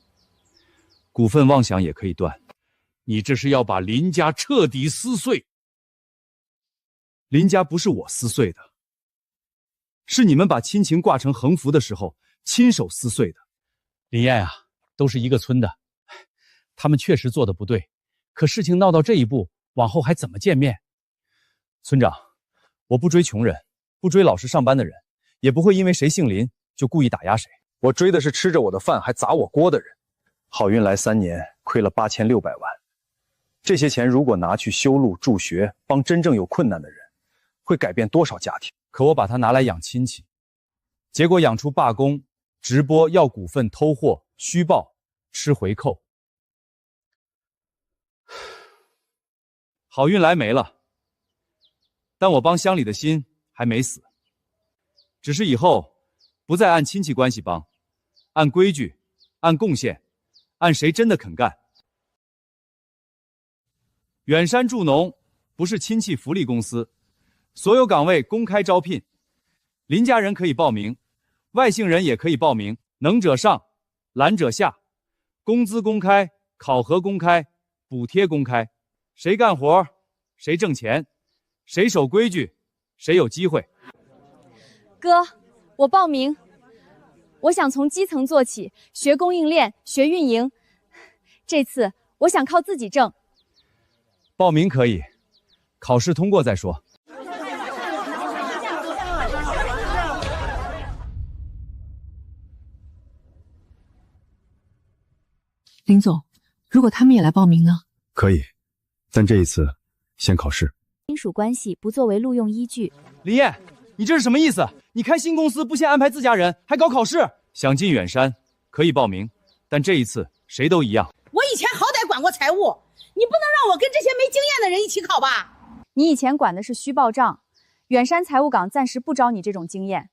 股份妄想也可以断。你这是要把林家彻底撕碎。林家不是我撕碎的，是你们把亲情挂成横幅的时候亲手撕碎的。林燕啊，都是一个村的，他们确实做的不对，可事情闹到这一步，往后还怎么见面？村长，我不追穷人，不追老实上班的人，也不会因为谁姓林就故意打压谁。我追的是吃着我的饭还砸我锅的人。好运来3年亏了8600万，这些钱如果拿去修路助学，帮真正有困难的人，会改变多少家庭？可我把它拿来养亲戚，结果养出罢工、直播、要股份、偷货、虚报、吃回扣。好运来没了，但我帮乡里的心还没死，只是以后不再按亲戚关系帮，按规矩，按贡献，按谁真的肯干。远山助农不是亲戚福利公司，所有岗位公开招聘，林家人可以报名，外姓人也可以报名，能者上，懒者下，工资公开，考核公开，补贴公开，谁干活谁挣钱，谁守规矩谁有机会。哥，我报名，我想从基层做起，学供应链，学运营，这次我想靠自己挣。报名可以，考试通过再说。林总，如果他们也来报名呢？可以，但这一次先考试。亲属关系不作为录用依据。林燕，你这是什么意思？你开新公司不先安排自家人，还搞考试？想进远山可以报名，但这一次谁都一样。我以前好歹管过财务，你不能让我跟这些没经验的人一起考吧？你以前管的是虚报账，远山财务岗暂时不招你这种经验。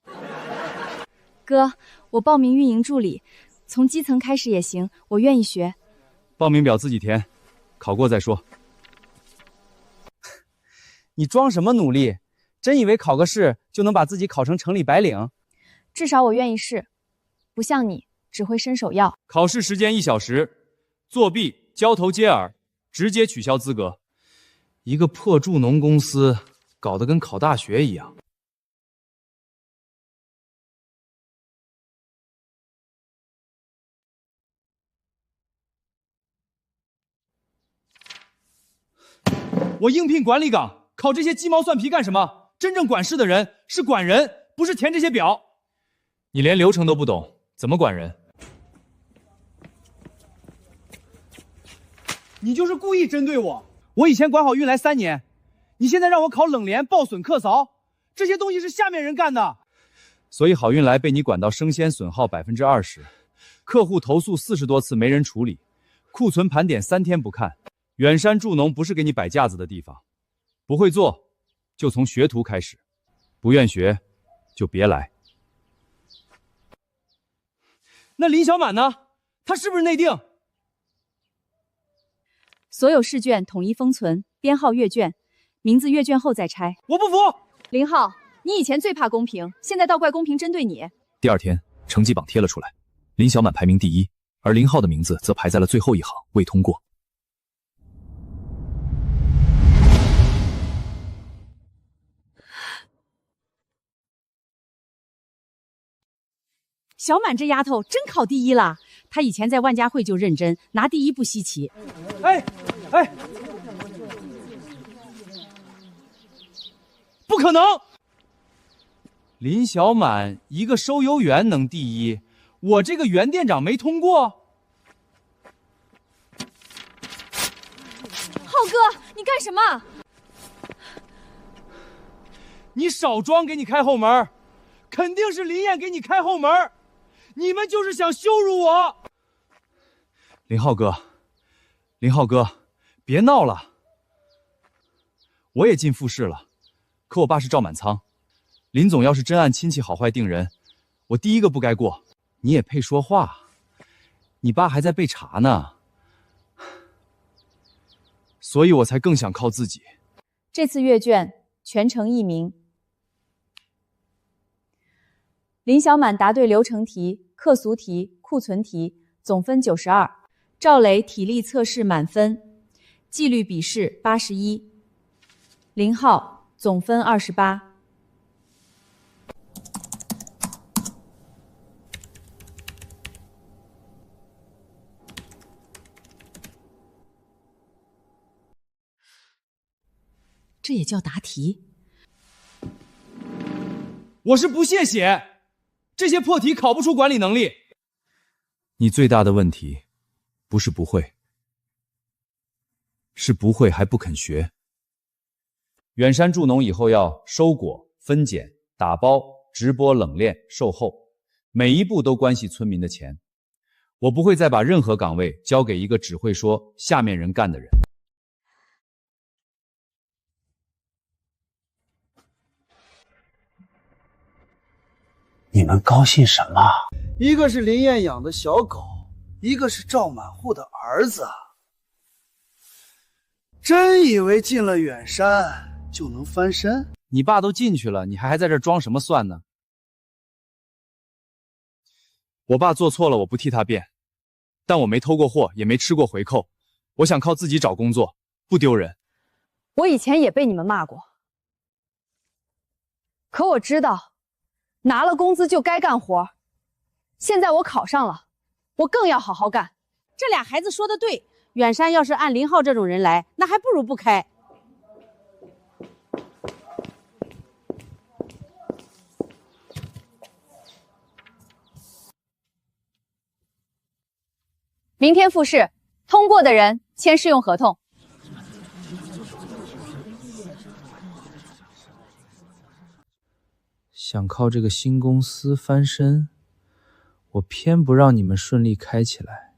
哥，我报名运营助理，从基层开始也行，我愿意学。报名表自己填，考过再说。你装什么努力？真以为考个试就能把自己考成城里白领？至少我愿意试，不像你只会伸手要。考试时间1小时，作弊、交头接耳，直接取消资格。一个破助农公司，搞得跟考大学一样。我应聘管理岗，考这些鸡毛蒜皮干什么？真正管事的人是管人，不是填这些表。你连流程都不懂，怎么管人？你就是故意针对我。我以前管好运来3年，你现在让我考冷联、报损、客槽，这些东西是下面人干的。所以好运来被你管到生鲜损耗20%，客户投诉40多次没人处理，库存盘点3天不看。远山助农不是给你摆架子的地方，不会做就从学徒开始，不愿学就别来。那林小满呢？他是不是内定？所有试卷统一封存，编号阅卷，名字阅卷后再拆。我不服！林浩，你以前最怕公平，现在倒怪公平针对你。第2天，成绩榜贴了出来，林小满排名第1，而林浩的名字则排在了最后一行，未通过。小满这丫头真考第1了，她以前在万家汇就认真，拿第1不稀奇。哎，不可能！林小满一个收油员能第1，我这个原店长没通过。浩哥，你干什么？你少装，给你开后门，肯定是林燕给你开后门。你们就是想羞辱我！林浩哥，别闹了。我也进复试了，可我爸是赵满仓。林总要是真按亲戚好坏定人，我第1个不该过。你也配说话？你爸还在被查呢，所以我才更想靠自己。这次阅卷全程匿名。林小满答对流程题，客俗题、库存题，总分92。赵磊体力测试满分，纪律笔试81。林浩总分28。这也叫答题？我是不屑写，这些破题考不出管理能力。你最大的问题不是不会，是不会还不肯学。远山助农以后要收果、分拣、打包、直播、冷链、售后，每一步都关系村民的钱。我不会再把任何岗位交给一个只会说下面人干的人。你们高兴什么？一个是林燕养的小狗，一个是赵满户的儿子。真以为进了远山就能翻身？你爸都进去了，你还在这装什么蒜呢？我爸做错了，我不替他辩，但我没偷过货，也没吃过回扣，我想靠自己找工作，不丢人。我以前也被你们骂过，可我知道，拿了工资就该干活。现在我考上了，我更要好好干。这俩孩子说的对，远山要是按林浩这种人来，那还不如不开。明天复试，通过的人签试用合同。想靠这个新公司翻身，我偏不让你们顺利开起来。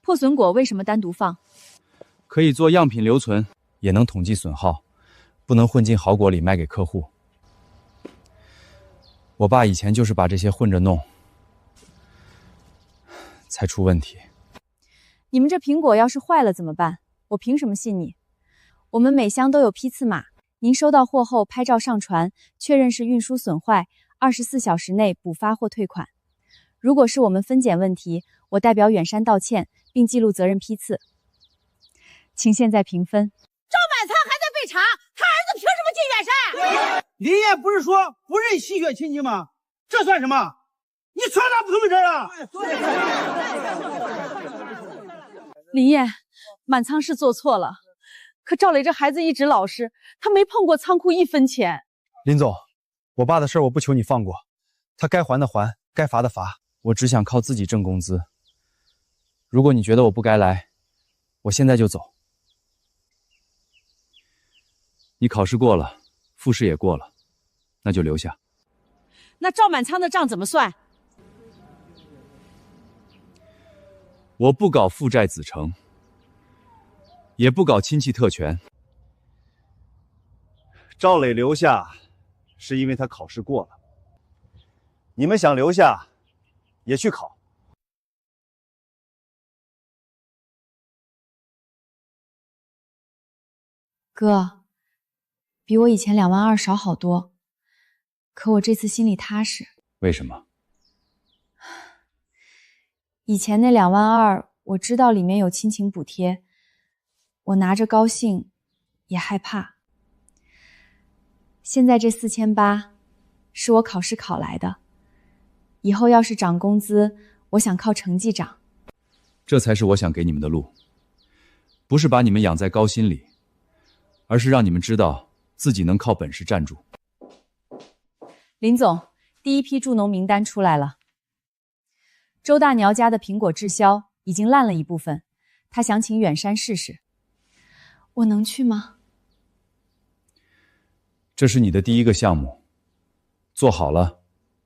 破损果为什么单独放？可以做样品留存，也能统计损耗，不能混进好果里卖给客户。我爸以前就是把这些混着弄，才出问题。你们这苹果要是坏了怎么办？我凭什么信你？我们每箱都有批次码，您收到货后拍照上传，确认是运输损坏，24小时内补发或退款。如果是我们分拣问题，我代表远山道歉，并记录责任批次。请现在评分。赵满仓还在被查，他儿子凭什么进远山？林燕不是说不认吸血亲戚吗？这算什么？你全拿不同意人啊！林燕，满仓是做错了，可赵磊这孩子一直老实，他没碰过仓库1分钱。林总，我爸的事我不求你放过，他该还的还，该罚的罚，我只想靠自己挣工资。如果你觉得我不该来，我现在就走。你考试过了，复试也过了，那就留下。那赵满仓的账怎么算？我不搞负债子承，也不搞亲戚特权。赵磊留下，是因为他考试过了。你们想留下，也去考。哥，比我以前2万2少好多，可我这次心里踏实。为什么？以前那2万2，我知道里面有亲情补贴，我拿着高兴，也害怕。现在这4800是我考试考来的，以后要是涨工资，我想靠成绩涨。这才是我想给你们的路，不是把你们养在高薪里，而是让你们知道自己能靠本事站住。林总，第一批助农名单出来了。周大鸟家的苹果滞销，已经烂了一部分，他想请远山试试。我能去吗？这是你的第一个项目，做好了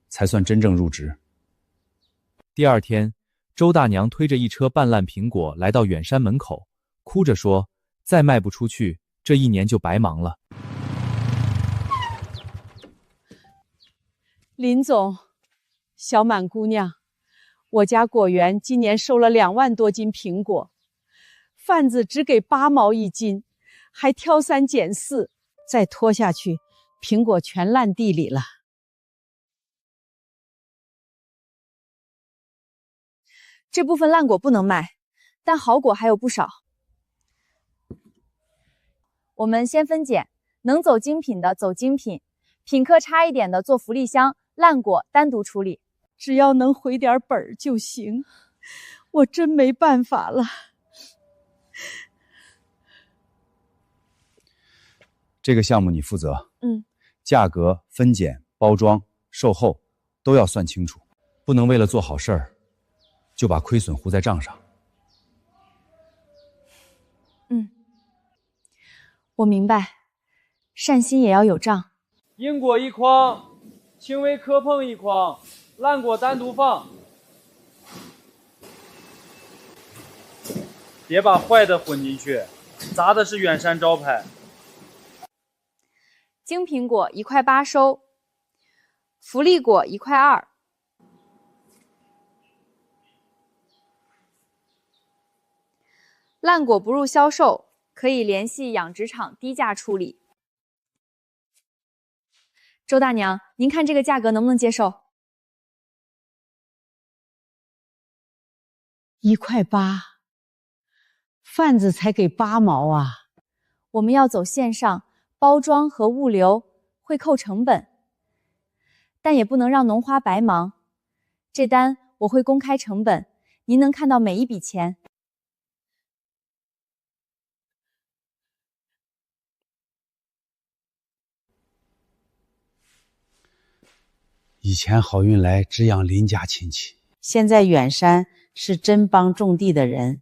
才算真正入职。第二天，周大娘推着一车半烂苹果来到远山门口，哭着说：“再卖不出去，这1年就白忙了。”林总，小满姑娘，我家果园今年收了2万多斤苹果，贩子只给8毛1斤，还挑三拣四，再拖下去，苹果全烂地里了。这部分烂果不能卖，但好果还有不少。我们先分拣，能走精品的走精品，品客差一点的做福利箱，烂果单独处理。只要能回点本儿就行，我真没办法了。这个项目你负责，价格、分拣、包装、售后都要算清楚，不能为了做好事儿就把亏损糊在账上。我明白，善心也要有账。硬果1筐，轻微磕碰1筐，烂果单独放。别把坏的混进去，砸的是远山招牌。精苹果1块8收，福利果1块2。烂果不入销售，可以联系养殖场低价处理。周大娘，您看这个价格能不能接受？1块8，贩子才给8毛啊！我们要走线上，包装和物流会扣成本，但也不能让农花白忙。这单我会公开成本，您能看到每一笔钱。以前好运来只养邻家亲戚，现在远山是真帮种地的人。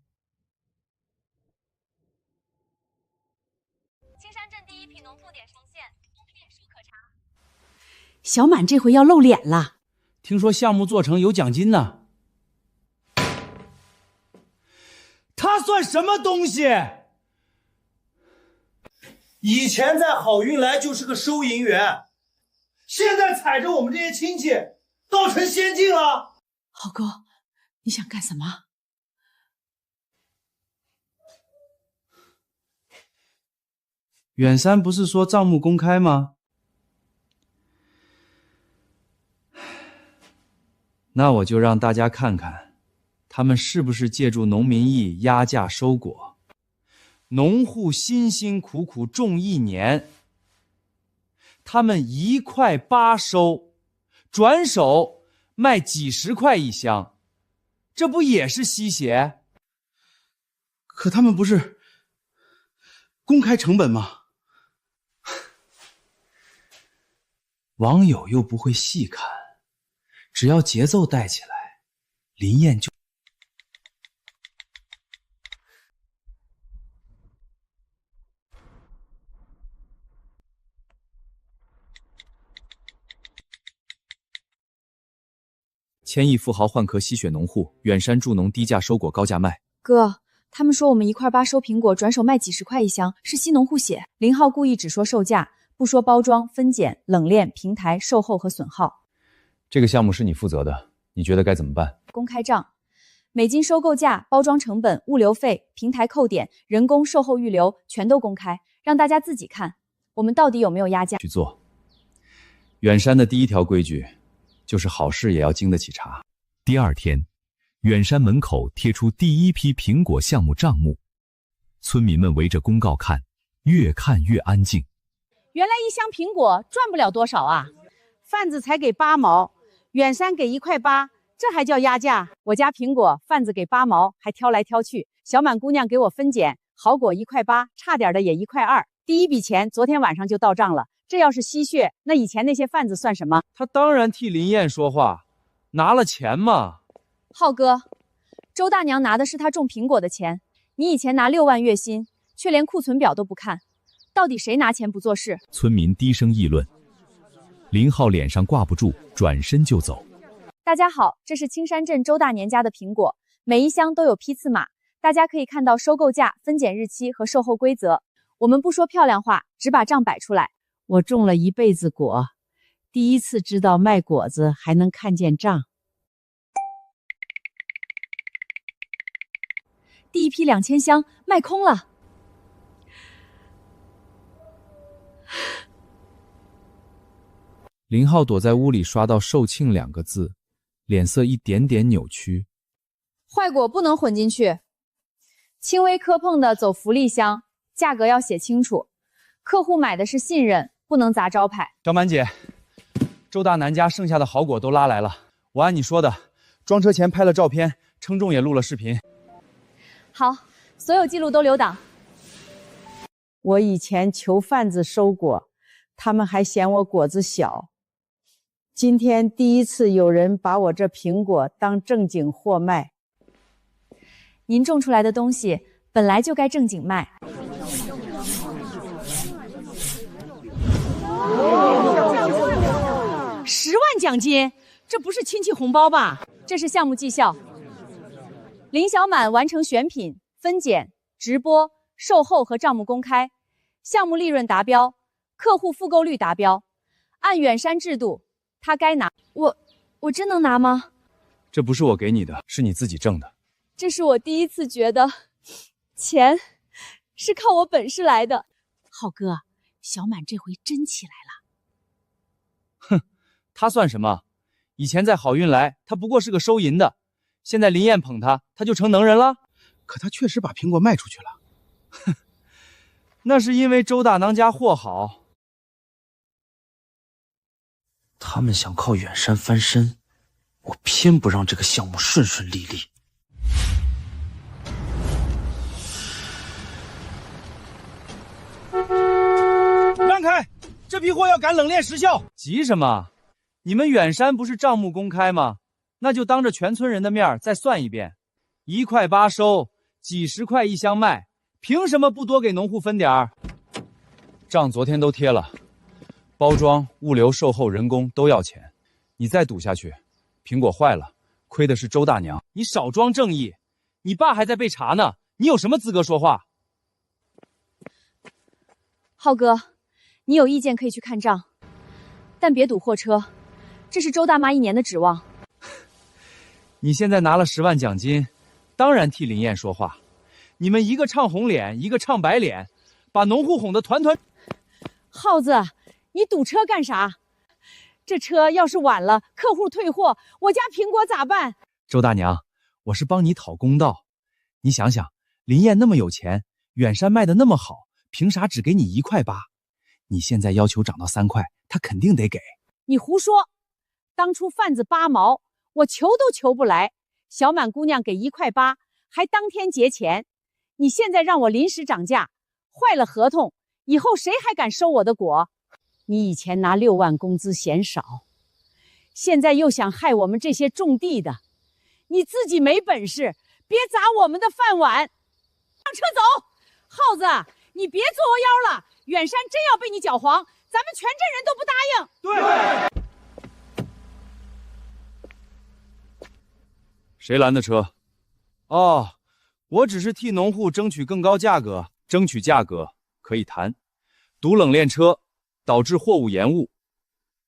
青山镇第一批农副点上线，公面书可查。小满这回要露脸了，听说项目做成有奖金呢。他算什么东西？以前在好运来就是个收银员，现在踩着我们这些亲戚倒成仙境了。浩哥，你想干什么？远山不是说账目公开吗？那我就让大家看看，他们是不是借助农民意压价收果。农户辛辛苦苦种1年，他们1块8收，转手卖几十块1箱，这不也是吸血？可他们不是公开成本吗？网友又不会细看，只要节奏带起来，林燕就。千亿富豪换壳吸血农户，远山助农低价收果高价卖。哥，他们说我们1块8收苹果，转手卖几十块1箱，是吸农户血。林浩故意只说售价，不说包装、分拣、冷链、平台、售后和损耗。这个项目是你负责的，你觉得该怎么办？公开账，每斤收购价、包装成本、物流费、平台扣点、人工、售后预留全都公开，让大家自己看，我们到底有没有压价？去做。远山的第一条规矩就是好事也要经得起查。第2天，远山门口贴出第一批苹果项目账目，村民们围着公告看，越看越安静。原来1箱苹果赚不了多少啊，贩子才给8毛，远山给1块8，这还叫压价？我家苹果贩子给8毛，还挑来挑去，小满姑娘给我分拣，好果1块8，差点的也1块2，第一笔钱昨天晚上就到账了。这要是吸血，那以前那些贩子算什么？他当然替林燕说话，拿了钱嘛。浩哥，周大娘拿的是她种苹果的钱，你以前拿6万月薪，却连库存表都不看，到底谁拿钱不做事？村民低声议论，林浩脸上挂不住，转身就走。大家好，这是青山镇周大年家的苹果，每1箱都有批次码，大家可以看到收购价、分拣日期和售后规则。我们不说漂亮话，只把账摆出来。我种了1辈子果，第一次知道卖果子还能看见账。第一批2000箱卖空了。林浩躲在屋里刷到售罄2个字，脸色一点点扭曲。坏果不能混进去，轻微磕碰的走福利箱，价格要写清楚。客户买的是信任，不能砸招牌。小满姐，周大南家剩下的好果都拉来了，我按你说的，装车前拍了照片，称重也录了视频。好，所有记录都留档。我以前求贩子收果，他们还嫌我果子小。今天第一次有人把我这苹果当正经货卖。您种出来的东西本来就该正经卖。10万奖金，这不是亲戚红包吧？这是项目绩效。林小满完成选品、分拣、直播、售后和账目公开，项目利润达标，客户复购率达标。按远山制度，他该拿。我真能拿吗？这不是我给你的，是你自己挣的。这是我第一次觉得，钱是靠我本事来的。浩哥，小满这回真起来了。哼，他算什么？以前在好运来，他不过是个收银的，现在林燕捧他，他就成能人了。可他确实把苹果卖出去了。哼，那是因为周大囊家货好。他们想靠远山翻身，我偏不让这个项目顺顺利利。让开！这批货要赶冷链时效。急什么？你们远山不是账目公开吗？那就当着全村人的面再算一遍，1块8收，几十块一箱卖，凭什么不多给农户分点儿？账昨天都贴了，包装、物流、售后、人工都要钱。你再赌下去，苹果坏了，亏的是周大娘。你少装正义，你爸还在被查呢，你有什么资格说话？浩哥，你有意见可以去看账，但别堵货车，这是周大妈1年的指望。你现在拿了10万奖金，当然替林燕说话。你们一个唱红脸，一个唱白脸，把农户哄得团团。耗子，你堵车干啥？这车要是晚了，客户退货，我家苹果咋办？周大娘，我是帮你讨公道。你想想，林燕那么有钱，远山卖的那么好，凭啥只给你1块8？你现在要求涨到3块，他肯定得给。你胡说！当初贩子8毛，我求都求不来。小满姑娘给1块8，还当天结钱。你现在让我临时涨价，坏了合同，以后谁还敢收我的果？你以前拿6万工资嫌少，现在又想害我们这些种地的，你自己没本事，别砸我们的饭碗。上车走！耗子，你别作妖了，远山真要被你搅黄，咱们全镇人都不答应。对。谁拦的车？哦，我只是替农户争取更高价格，争取价格可以谈，堵冷链车导致货物延误，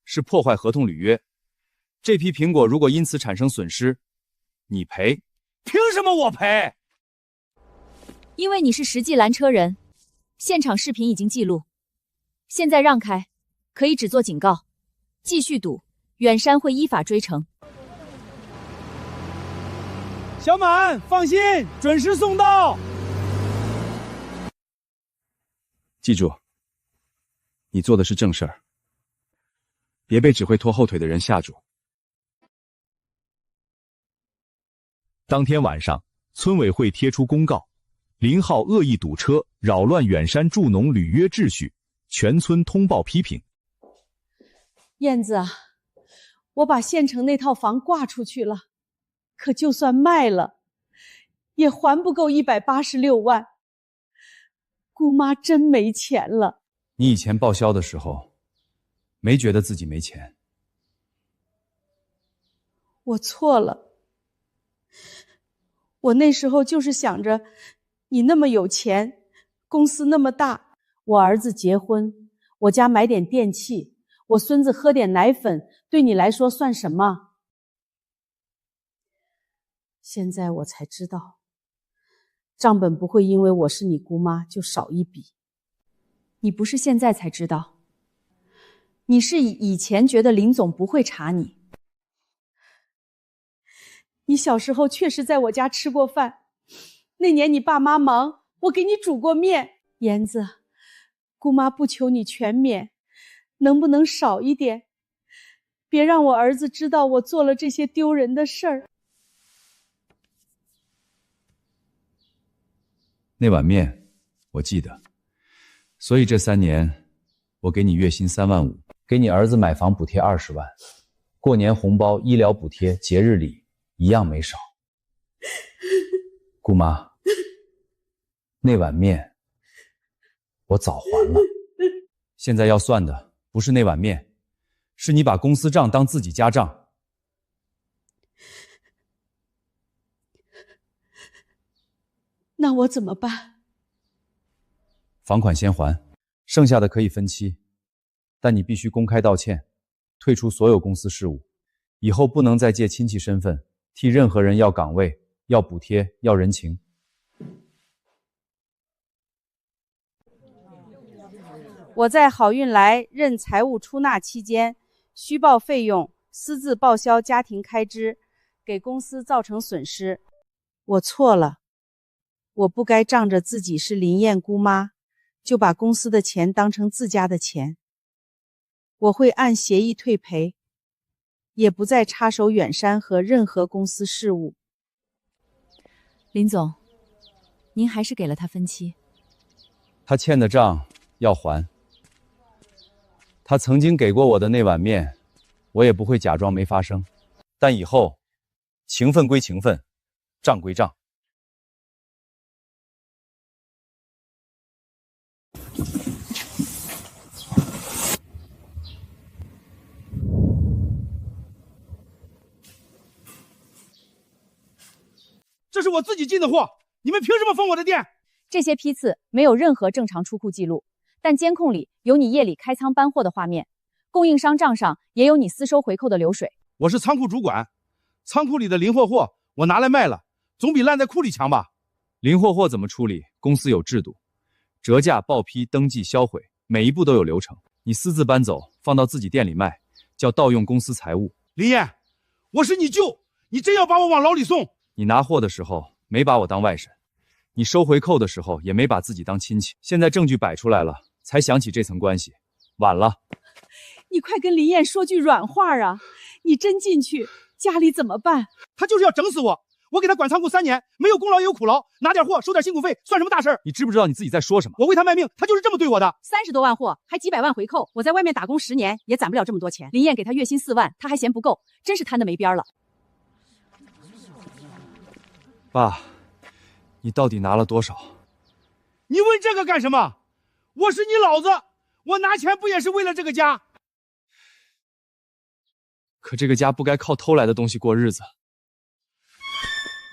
是破坏合同履约。这批苹果如果因此产生损失，你赔。凭什么我赔？因为你是实际拦车人，现场视频已经记录。现在让开，可以只做警告，继续堵，远山会依法追惩。小满，放心，准时送到。记住，你做的是正事儿，别被只会拖后腿的人吓住。当天晚上，村委会贴出公告，林浩恶意堵车，扰乱远山助农履约秩序，全村通报批评。燕子，我把县城那套房挂出去了，可就算卖了，也还不够186万。姑妈真没钱了。你以前报销的时候，没觉得自己没钱？我错了。我那时候就是想着，你那么有钱，公司那么大，我儿子结婚，我家买点电器，我孙子喝点奶粉，对你来说算什么？现在我才知道，账本不会因为我是你姑妈就少一笔。你不是现在才知道，你是以前觉得林总不会查你。你小时候确实在我家吃过饭，那年你爸妈忙，我给你煮过面。妍子，姑妈不求你全免，能不能少一点？别让我儿子知道我做了这些丢人的事儿。那碗面我记得，所以这3年我给你月薪3万5，给你儿子买房补贴20万，过年红包、医疗补贴、节日礼一样没少。姑妈，那碗面我早还了，现在要算的不是那碗面，是你把公司账当自己家账。那我怎么办？房款先还，剩下的可以分期，但你必须公开道歉，退出所有公司事务，以后不能再借亲戚身份替任何人要岗位、要补贴、要人情。我在好运来任财务出纳期间，虚报费用，私自报销家庭开支，给公司造成损失。我错了，我不该仗着自己是林燕姑妈，就把公司的钱当成自家的钱。我会按协议退赔，也不再插手远山和任何公司事务。林总，您还是给了他分期。他欠的账要还。他曾经给过我的那碗面，我也不会假装没发生。但以后，情分归情分，账归账。这是我自己进的货，你们凭什么封我的店？这些批次没有任何正常出库记录，但监控里有你夜里开仓搬货的画面，供应商账上也有你私收回扣的流水。我是仓库主管，仓库里的零货我拿来卖了，总比烂在库里强吧？零货怎么处理？公司有制度，折价、报批、登记、销毁，每一步都有流程。你私自搬走，放到自己店里卖，叫盗用公司财物。林燕，我是你舅，你真要把我往牢里送？你拿货的时候没把我当外甥，你收回扣的时候也没把自己当亲戚。现在证据摆出来了，才想起这层关系，晚了。你快跟林燕说句软话啊！你真进去，家里怎么办？他就是要整死我！我给他管仓库3年，没有功劳也有苦劳，拿点货收点辛苦费，算什么大事？你知不知道你自己在说什么？我为他卖命，他就是这么对我的。30多万货，还几百万回扣，我在外面打工10年，也攒不了这么多钱。林燕给他月薪4万，他还嫌不够，真是贪得没边了。爸，你到底拿了多少？你问这个干什么？我是你老子，我拿钱不也是为了这个家？可这个家不该靠偷来的东西过日子。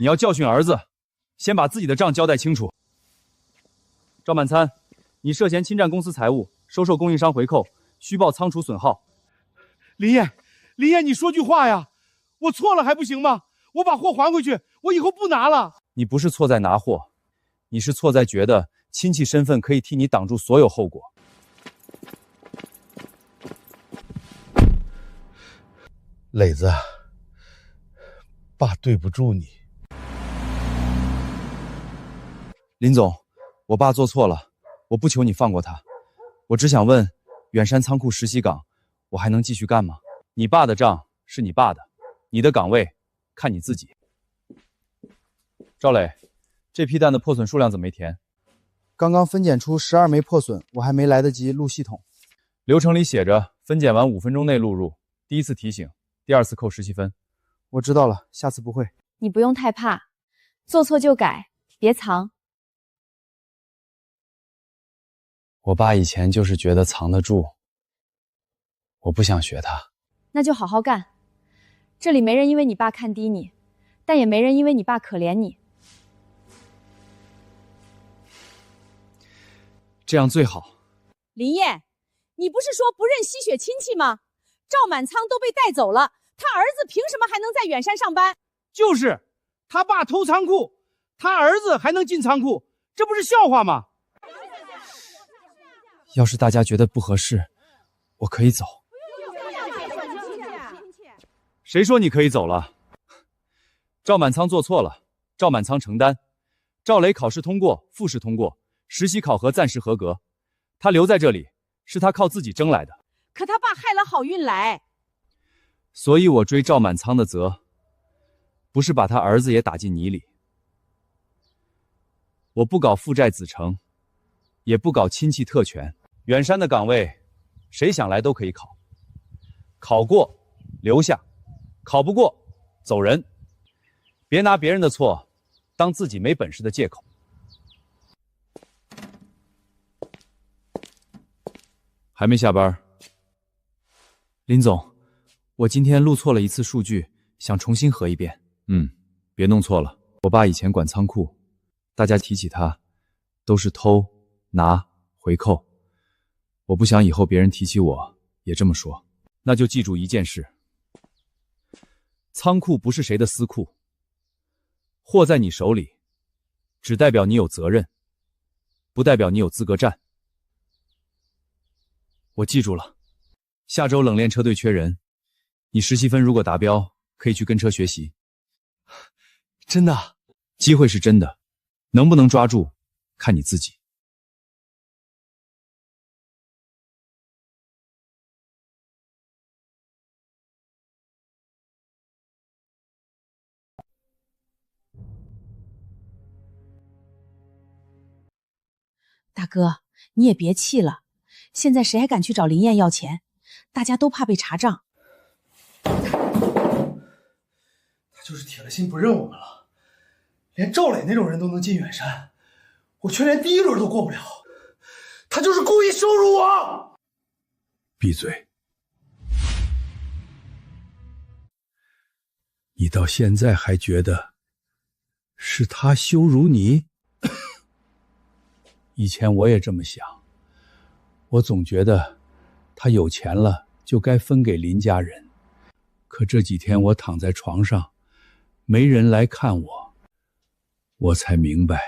你要教训儿子，先把自己的账交代清楚。赵满参，你涉嫌侵占公司财物，收受供应商回扣，虚报仓储损耗。林燕，你说句话呀！我错了还不行吗？我把货还回去，我以后不拿了。你不是错在拿货，你是错在觉得亲戚身份可以替你挡住所有后果。磊子，爸对不住你。林总，我爸做错了，我不求你放过他，我只想问，远山仓库实习岗，我还能继续干吗？你爸的账是你爸的，你的岗位看你自己。赵磊，这批蛋的破损数量怎么没填？刚刚分拣出12枚破损，我还没来得及录系统。流程里写着分拣完5分钟内录入，第一次提醒，第2次扣实习分。我知道了，下次不会。你不用太怕，做错就改，别藏。我爸以前就是觉得藏得住，我不想学他。那就好好干。这里没人因为你爸看低你，但也没人因为你爸可怜你。这样最好。林燕，你不是说不认吸血亲戚吗？赵满仓都被带走了，他儿子凭什么还能在远山上班？就是，他爸偷仓库，他儿子还能进仓库，这不是笑话吗？要是大家觉得不合适，我可以走。不谁说你可以走了？赵满仓做错了，赵满仓承担。赵雷考试通过，复试通过，实习考核暂时合格。他留在这里，是他靠自己争来的。可他爸害了郝运来，所以我追赵满仓的责，不是把他儿子也打进泥里。我不搞负债子承，也不搞亲戚特权。远山的岗位，谁想来都可以考，考过留下，考不过走人。别拿别人的错当自己没本事的借口。还没下班？林总，我今天录错了一次数据，想重新核一遍。别弄错了。我爸以前管仓库，大家提起他都是偷、拿、回扣。我不想以后别人提起我也这么说。那就记住一件事：仓库不是谁的私库，货在你手里，只代表你有责任，不代表你有资格占。我记住了，下周冷链车队缺人，你实习分如果达标，可以去跟车学习。真的？机会是真的，能不能抓住，看你自己。大哥，你也别气了，现在谁还敢去找林燕要钱？大家都怕被查账。他就是铁了心不认我们了，连赵磊那种人都能进远山，我却连第一轮都过不了。他就是故意羞辱我！闭嘴！你到现在还觉得是他羞辱你？以前我也这么想，我总觉得他有钱了就该分给林家人。可这几天我躺在床上，没人来看我，我才明白，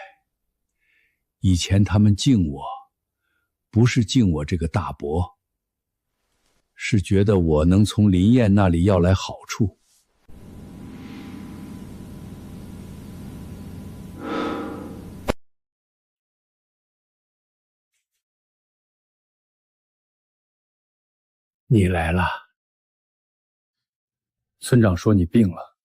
以前他们敬我，不是敬我这个大伯，是觉得我能从林燕那里要来好处。你来了。村长说你病了，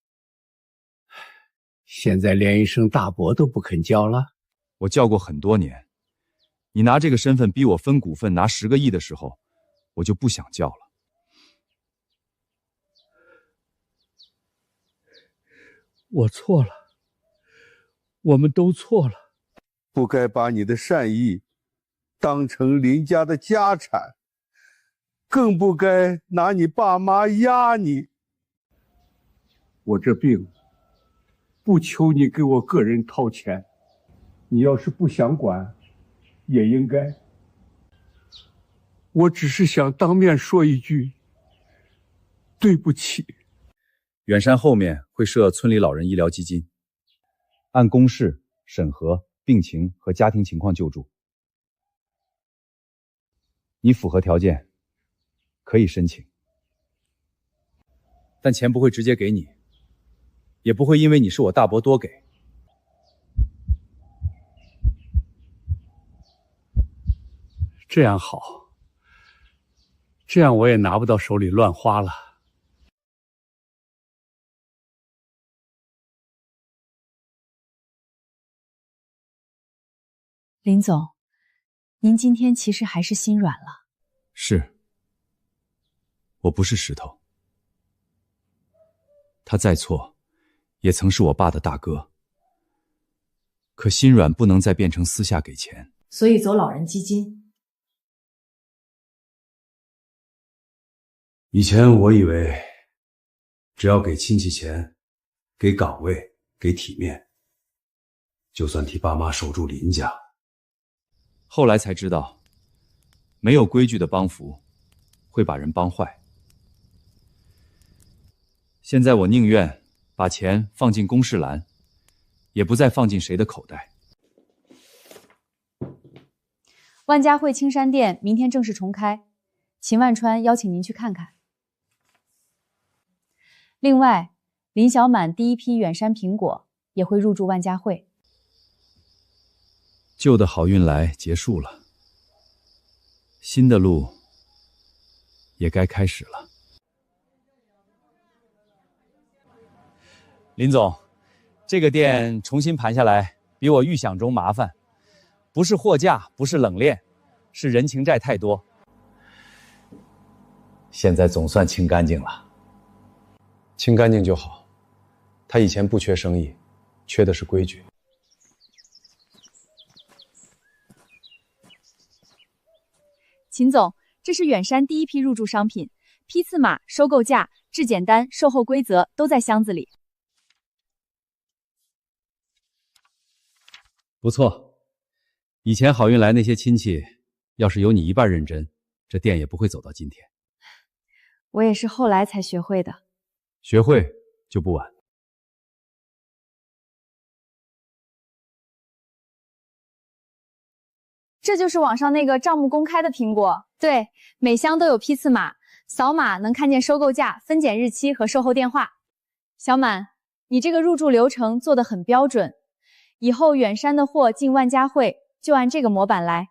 现在连一声大伯都不肯叫了。我叫过很多年，你拿这个身份逼我分股份拿10个亿的时候，我就不想叫了。我错了，我们都错了，不该把你的善意当成林家的家产，更不该拿你爸妈压你。我这病不求你给我个人掏钱，你要是不想管也应该。我只是想当面说一句对不起。远山后面会设村里老人医疗基金，按公示审核病情和家庭情况救助。你符合条件可以申请，但钱不会直接给你，也不会因为你是我大伯多给。这样好，这样我也拿不到手里乱花了。林总，您今天其实还是心软了。是，我不是石头。他再错，也曾是我爸的大哥。可心软不能再变成私下给钱，所以走老人基金。以前我以为，只要给亲戚钱，给岗位，给体面，就算替爸妈守住林家。后来才知道，没有规矩的帮扶，会把人帮坏。现在我宁愿把钱放进公示栏，也不再放进谁的口袋。万家汇青山店明天正式重开，秦万川邀请您去看看。另外，林小满第一批远山苹果也会入驻万家汇。旧的好运来结束了，新的路也该开始了。林总，这个店重新盘下来，比我预想中麻烦，不是货架，不是冷链，是人情债太多。现在总算清干净了。清干净就好。他以前不缺生意，缺的是规矩。秦总，这是远山第一批入驻商品，批次码、收购价、质检单、售后规则都在箱子里。不错，以前好运来那些亲戚，要是有你一半认真，这店也不会走到今天。我也是后来才学会的。学会就不晚。这就是网上那个账目公开的苹果，对，每箱都有批次码，扫码能看见收购价、分拣日期和售后电话。小满，你这个入驻流程做得很标准，以后远山的货进万家汇就按这个模板来。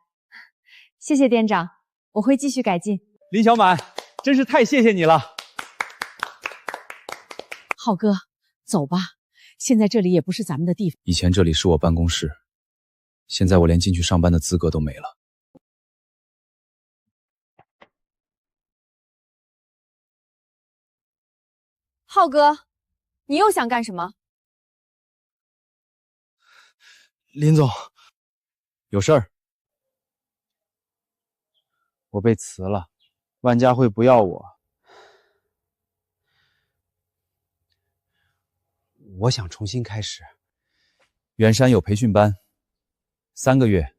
谢谢店长，我会继续改进。林小满，真是太谢谢你了。浩哥，走吧，现在这里也不是咱们的地方。以前这里是我办公室，现在我连进去上班的资格都没了。浩哥，你又想干什么？林总，有事儿。我被辞了，万家汇不要我。我想重新开始。远山有培训班，3个月，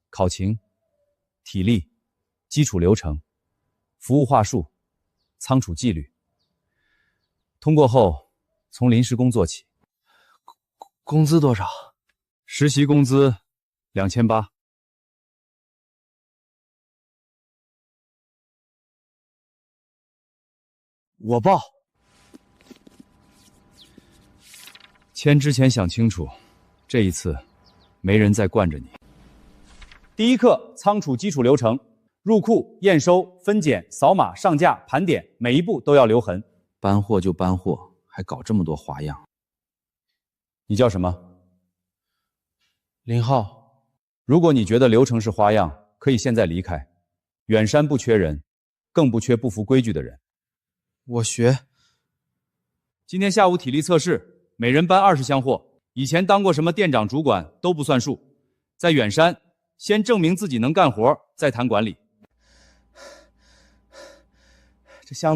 考勤、体力、基础流程、服务话术、仓储纪律。通过后，从临时工做起。工资多少？实习工资2800。我报。签之前想清楚，这一次没人再惯着你。第一课，仓储基础流程：入库、验收、分拣、扫码、上架、盘点，每一步都要留痕。搬货就搬货，还搞这么多花样。你叫什么？林浩。如果你觉得流程是花样，可以现在离开。远山不缺人，更不缺不服规矩的人。我学。今天下午体力测试，每人搬20箱货。以前当过什么店长、主管都不算数。在远山，先证明自己能干活，再谈管理。这箱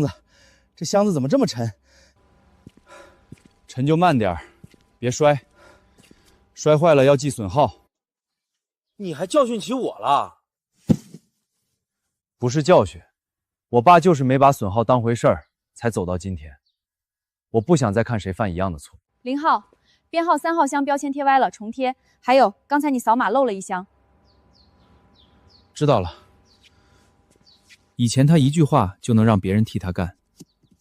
子怎么这么沉？沉就慢点，别摔。摔坏了要记损耗。你还教训起我了？不是教训，我爸就是没把损耗当回事儿，才走到今天。我不想再看谁犯一样的错。林浩，编号3号箱标签贴歪了，重贴。还有，刚才你扫码漏了1箱。知道了。以前他一句话就能让别人替他干，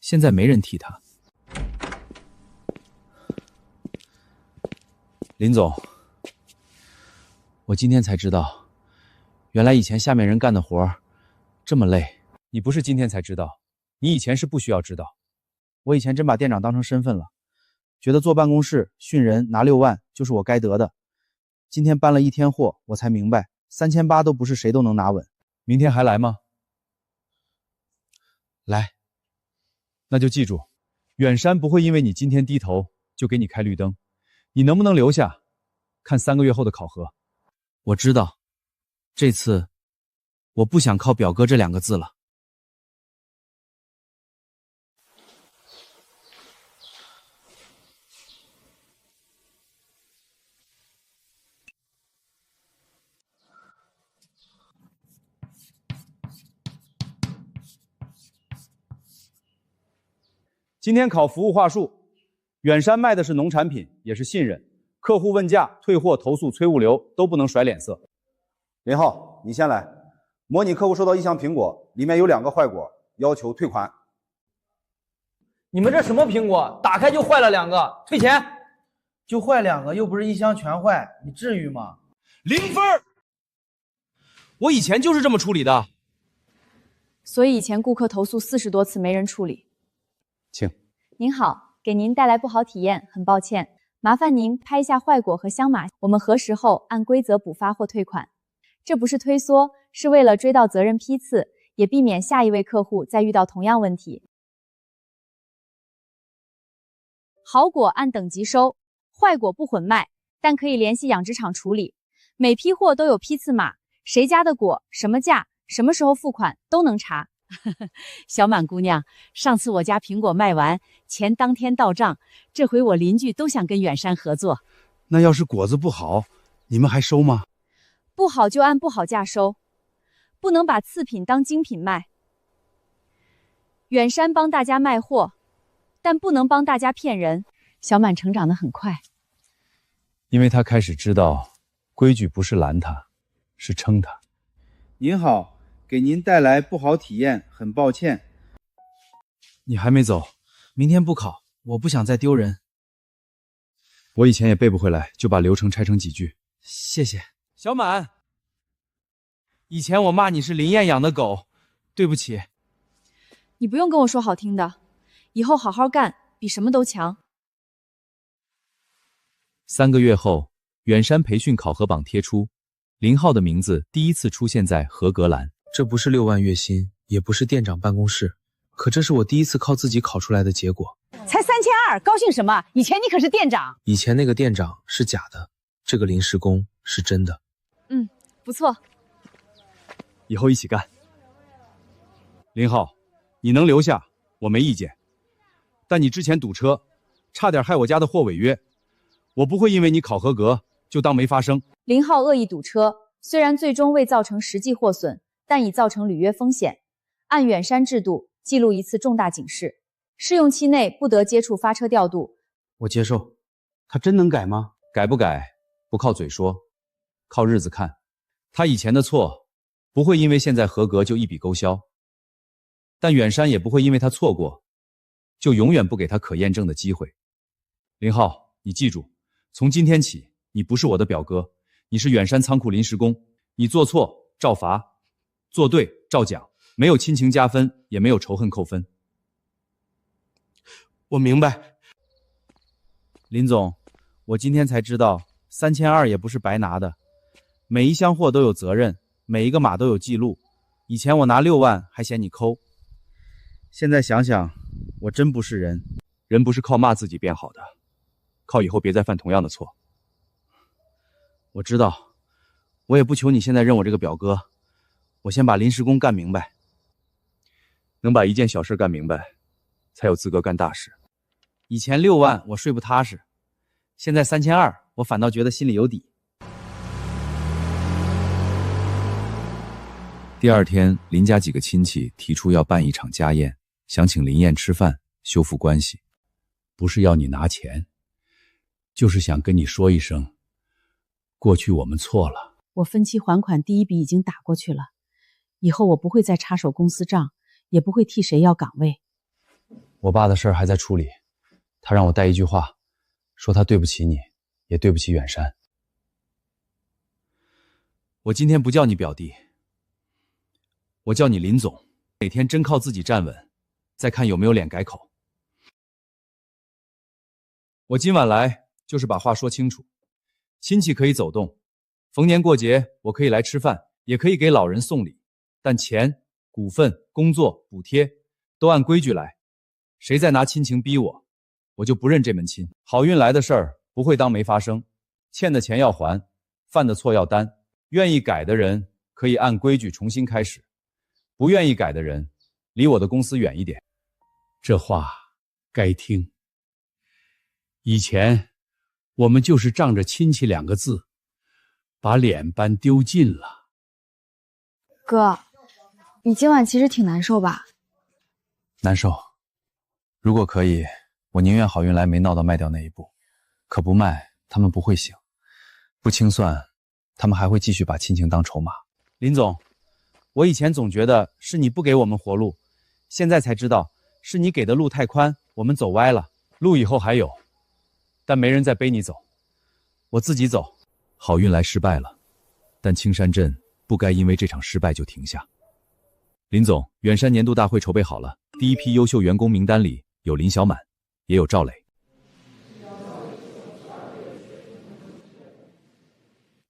现在没人替他。林总，我今天才知道，原来以前下面人干的活这么累。你不是今天才知道，你以前是不需要知道。我以前真把店长当成身份了，觉得坐办公室训人拿6万就是我该得的。今天搬了1天货，我才明白3800都不是谁都能拿稳。明天还来吗？来。那就记住，远山不会因为你今天低头就给你开绿灯。你能不能留下，看3个月后的考核。我知道，这次我不想靠表哥这2个字了。今天考服务话术。远山卖的是农产品，也是信任。客户问价、退货、投诉、催物流都不能甩脸色。林浩，你先来。模拟客户收到1箱苹果，里面有2个坏果，要求退款。你们这什么苹果？打开就坏了2个，退钱。就坏2个，又不是一箱全坏，你至于吗？0分。我以前就是这么处理的。所以以前顾客投诉40多次没人处理。请。您好，给您带来不好体验，很抱歉，麻烦您拍一下坏果和箱码，我们核实后按规则补发或退款。这不是推缩，是为了追到责任批次，也避免下一位客户再遇到同样问题。好果按等级收，坏果不混卖，但可以联系养殖场处理。每批货都有批次码，谁家的果、什么价、什么时候付款都能查。小满姑娘，上次我家苹果卖完，钱当天到账，这回我邻居都想跟远山合作。那要是果子不好，你们还收吗？不好就按不好价收，不能把次品当精品卖。远山帮大家卖货，但不能帮大家骗人。小满成长得很快，因为他开始知道，规矩不是拦他，是撑他。您好，给您带来不好体验，很抱歉。你还没走？明天不考，我不想再丢人。我以前也背不回来，就把流程拆成几句。谢谢。小满，以前我骂你是林燕养的狗，对不起。你不用跟我说好听的，以后好好干，比什么都强。3个月后，远山培训考核榜贴出，林浩的名字第一次出现在合格栏。这不是6万月薪，也不是店长办公室，可这是我第一次靠自己考出来的结果。才3200，高兴什么？以前你可是店长。以前那个店长是假的，这个临时工是真的。不错。以后一起干。林浩，你能留下，我没意见。但你之前堵车，差点害我家的货违约。我不会因为你考合格就当没发生。林浩恶意堵车，虽然最终未造成实际获损，但已造成履约风险。按远山制度，记录一次重大警示，试用期内不得接触发车调度。我接受。他真能改吗？改不改，不靠嘴说，靠日子看。他以前的错，不会因为现在合格就一笔勾销。但远山也不会因为他错过，就永远不给他可验证的机会。林浩，你记住，从今天起，你不是我的表哥，你是远山仓库临时工。你做错照罚，做对照奖，没有亲情加分，也没有仇恨扣分。我明白。林总，我今天才知道，3200也不是白拿的，每一箱货都有责任，每一个码都有记录。以前我拿6万还嫌你抠，现在想想，我真不是人。人不是靠骂自己变好的，靠以后别再犯同样的错。我知道，我也不求你现在认我这个表哥，我先把临时工干明白。能把一件小事干明白，才有资格干大事。以前6万我睡不踏实，现在3200我反倒觉得心里有底。第2天，林家几个亲戚提出要办一场家宴，想请林燕吃饭，修复关系。不是要你拿钱，就是想跟你说一声，过去我们错了。我分期还款第1笔已经打过去了，以后我不会再插手公司账，也不会替谁要岗位。我爸的事儿还在处理，他让我带一句话，说他对不起你，也对不起远山。我今天不叫你表弟，我叫你林总。哪天真靠自己站稳，再看有没有脸改口。我今晚来就是把话说清楚，亲戚可以走动，逢年过节我可以来吃饭，也可以给老人送礼，但钱、股份、工作、补贴都按规矩来。谁再拿亲情逼我，我就不认这门亲。好运来的事儿不会当没发生，欠的钱要还，犯的错要担。愿意改的人可以按规矩重新开始，不愿意改的人离我的公司远一点。这话该听。以前我们就是仗着亲戚2个字，把脸搬丢尽了。哥，你今晚其实挺难受吧？难受。如果可以，我宁愿好运来没闹到卖掉那一步。可不卖，他们不会醒；不清算，他们还会继续把亲情当筹码。林总，我以前总觉得是你不给我们活路，现在才知道是你给的路太宽，我们走歪了，路以后还有，但没人再背你走，我自己走。好运来失败了，但青山镇不该因为这场失败就停下。林总，远山年度大会筹备好了，第一批优秀员工名单里有林小满，也有赵磊。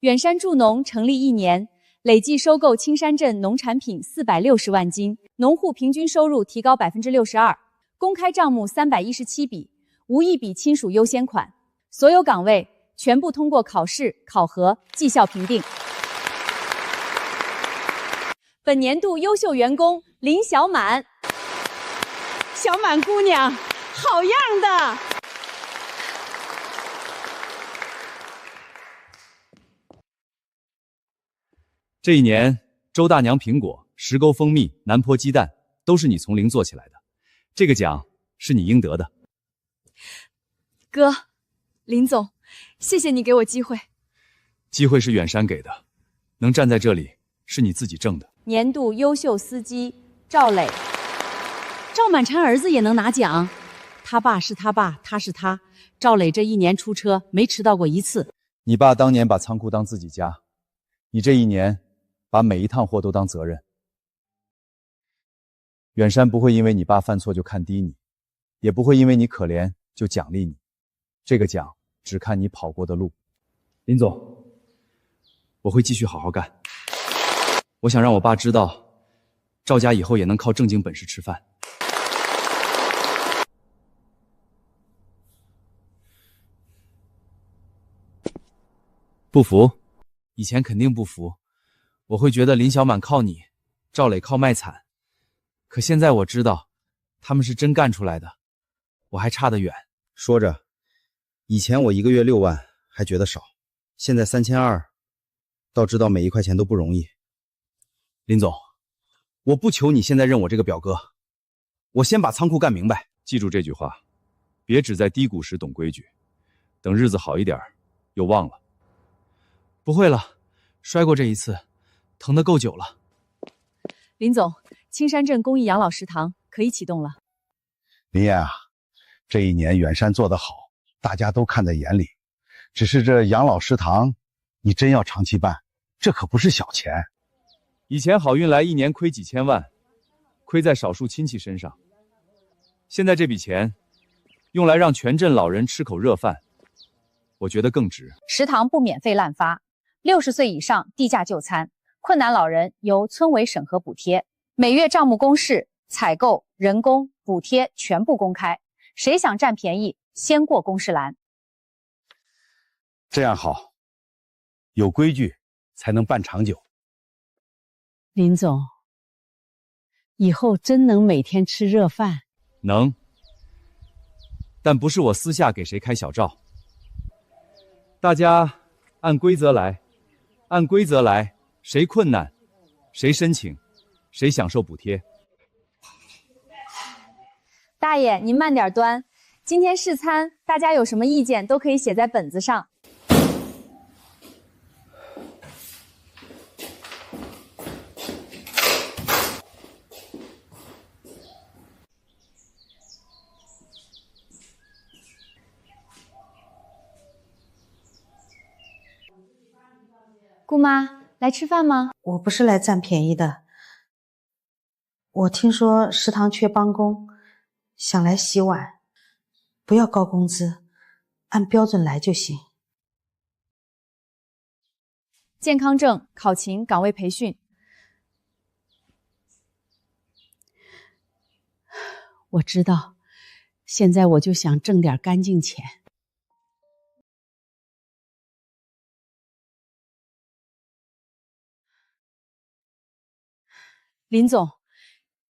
远山助农成立1年，累计收购青山镇农产品460万斤，农户平均收入提高62%，公开账目317笔，无一笔亲属优先款，所有岗位全部通过考试、考核、绩效评定。本年度优秀员工林小满，小满姑娘，好样的！这一年，周大娘苹果、石沟蜂蜜、南坡鸡蛋都是你从零做起来的，这个奖是你应得的。哥，林总，谢谢你给我机会。机会是远山给的，能站在这里是你自己挣的。年度优秀司机赵磊，赵满婵儿子也能拿奖，他爸是他爸，他是他。赵磊这1年出车没迟到过1次。你爸当年把仓库当自己家，你这1年把每一趟货都当责任。远山不会因为你爸犯错就看低你，也不会因为你可怜就奖励你，这个奖只看你跑过的路。林总，我会继续好好干。我想让我爸知道，赵家以后也能靠正经本事吃饭。不服？以前肯定不服，我会觉得林小满靠你，赵磊靠卖惨。可现在我知道，他们是真干出来的，我还差得远。说着，以前我1个月6万还觉得少，现在3200，倒知道每一块钱都不容易。林总，我不求你现在认我这个表哥，我先把仓库干明白。记住这句话，别只在低谷时懂规矩，等日子好一点又忘了。不会了，摔过这一次，疼得够久了。林总，青山镇公益养老食堂可以启动了。林燕啊，这1年远山做得好，大家都看在眼里。只是这养老食堂，你真要长期办，这可不是小钱。以前好运来1年亏几千万，亏在少数亲戚身上。现在这笔钱，用来让全镇老人吃口热饭，我觉得更值。食堂不免费滥发，60岁以上低价就餐，困难老人由村委审核补贴，每月账目公示、采购、人工、补贴全部公开，谁想占便宜，先过公示栏。这样好，有规矩才能办长久。林总，以后真能每天吃热饭？能，但不是我私下给谁开小灶。大家按规则来，按规则来，谁困难，谁申请，谁享受补贴。大爷，您慢点端。今天试餐，大家有什么意见都可以写在本子上。姑妈，来吃饭吗？我不是来占便宜的。我听说食堂缺帮工，想来洗碗，不要高工资，按标准来就行。健康证、考勤、岗位培训。我知道，现在我就想挣点干净钱。林总，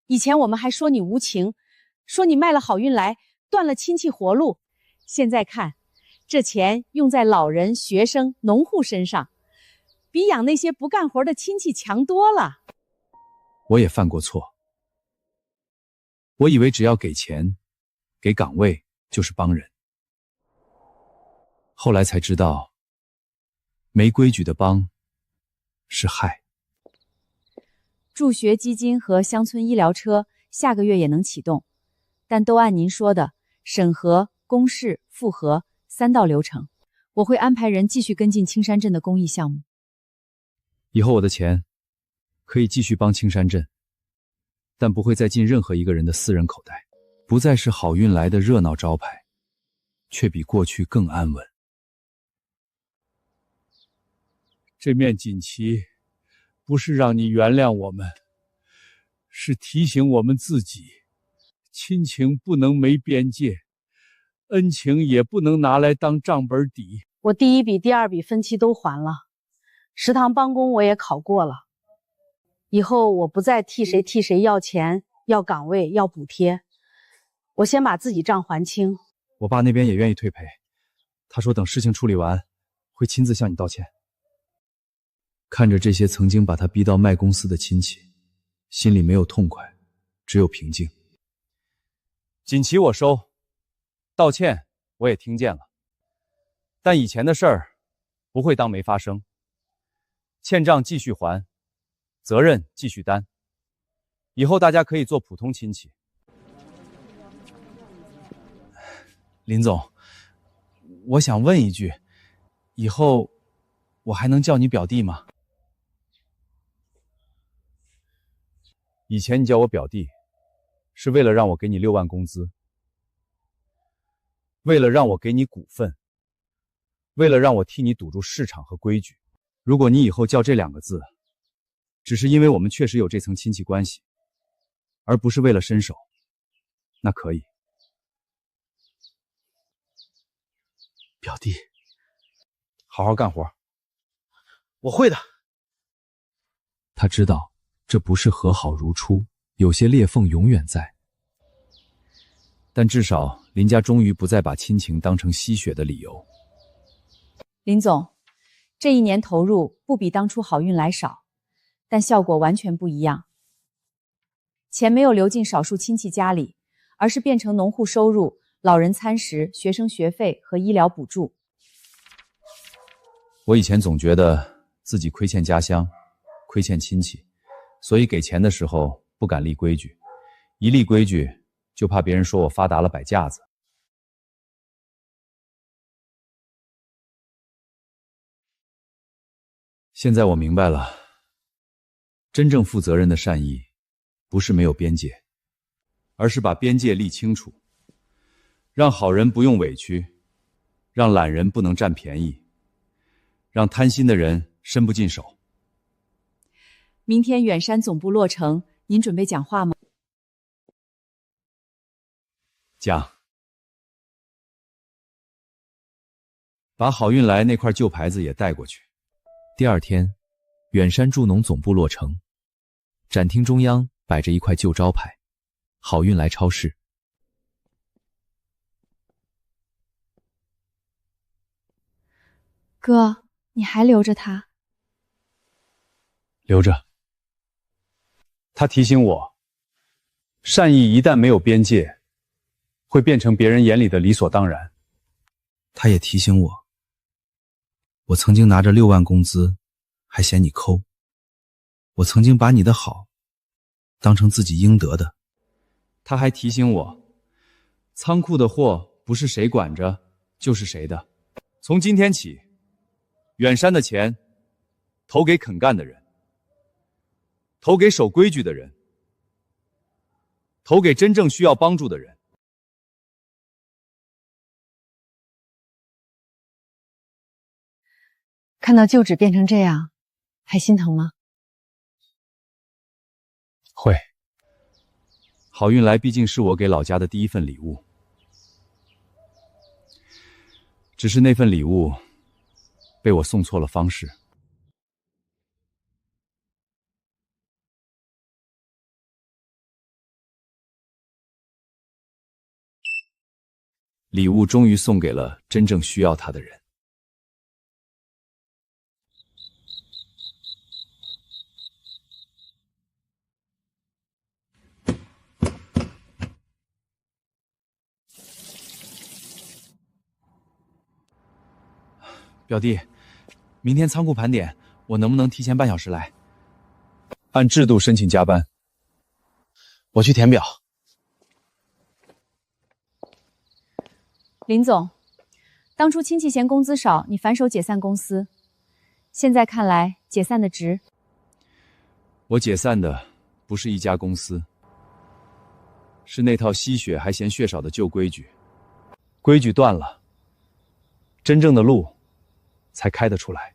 以前我们还说你无情，说你卖了好运来，断了亲戚活路。现在看，这钱用在老人、学生、农户身上，比养那些不干活的亲戚强多了。我也犯过错，我以为只要给钱、给岗位就是帮人，后来才知道，没规矩的帮是害。助学基金和乡村医疗车下个月也能启动，但都按您说的，审核、公示、复核3道流程。我会安排人继续跟进青山镇的公益项目。以后我的钱可以继续帮青山镇，但不会再进任何一个人的私人口袋，不再是好运来的热闹招牌，却比过去更安稳。这面锦旗不是让你原谅我们，是提醒我们自己，亲情不能没边界，恩情也不能拿来当账本底。我第一笔、第二笔分期都还了，食堂帮工我也考过了。以后我不再替谁要钱、要岗位、要补贴，我先把自己账还清。我爸那边也愿意退赔，他说等事情处理完，会亲自向你道歉。看着这些曾经把他逼到卖公司的亲戚，心里没有痛快，只有平静。锦旗我收，道歉我也听见了，但以前的事儿不会当没发生。欠账继续还，责任继续担。以后大家可以做普通亲戚。林总，我想问一句，以后我还能叫你表弟吗？以前你叫我表弟，是为了让我给你6万工资，为了让我给你股份，为了让我替你堵住市场和规矩。如果你以后叫这2个字，只是因为我们确实有这层亲戚关系，而不是为了伸手，那可以。表弟，好好干活。我会的。他知道这不是和好如初，有些裂缝永远在。但至少林家终于不再把亲情当成吸血的理由。林总，这1年投入不比当初好运来少，但效果完全不一样。钱没有流进少数亲戚家里，而是变成农户收入、老人餐食、学生学费和医疗补助。我以前总觉得自己亏欠家乡，亏欠亲戚，所以给钱的时候不敢立规矩，一立规矩就怕别人说我发达了摆架子。现在我明白了，真正负责任的善意，不是没有边界，而是把边界立清楚，让好人不用委屈，让懒人不能占便宜，让贪心的人伸不进手。明天远山总部落成，您准备讲话吗？讲。把好运来那块旧牌子也带过去。第2天，远山助农总部落成，展厅中央摆着一块旧招牌，好运来超市。哥，你还留着它？留着。他提醒我，善意一旦没有边界，会变成别人眼里的理所当然。他也提醒我，我曾经拿着6万工资，还嫌你抠。我曾经把你的好当成自己应得的。他还提醒我，仓库的货不是谁管着就是谁的。从今天起，远山的钱投给肯干的人，投给守规矩的人，投给真正需要帮助的人。看到旧址变成这样，还心疼吗？会。好运来毕竟是我给老家的第1份礼物，只是那份礼物被我送错了方式。礼物终于送给了真正需要它的人。表弟，明天仓库盘点，我能不能提前半小时来？按制度申请加班。我去填表。林总，当初亲戚嫌工资少，你反手解散公司，现在看来解散的值。我解散的不是一家公司，是那套吸血还嫌血少的旧规矩。规矩断了，真正的路才开得出来。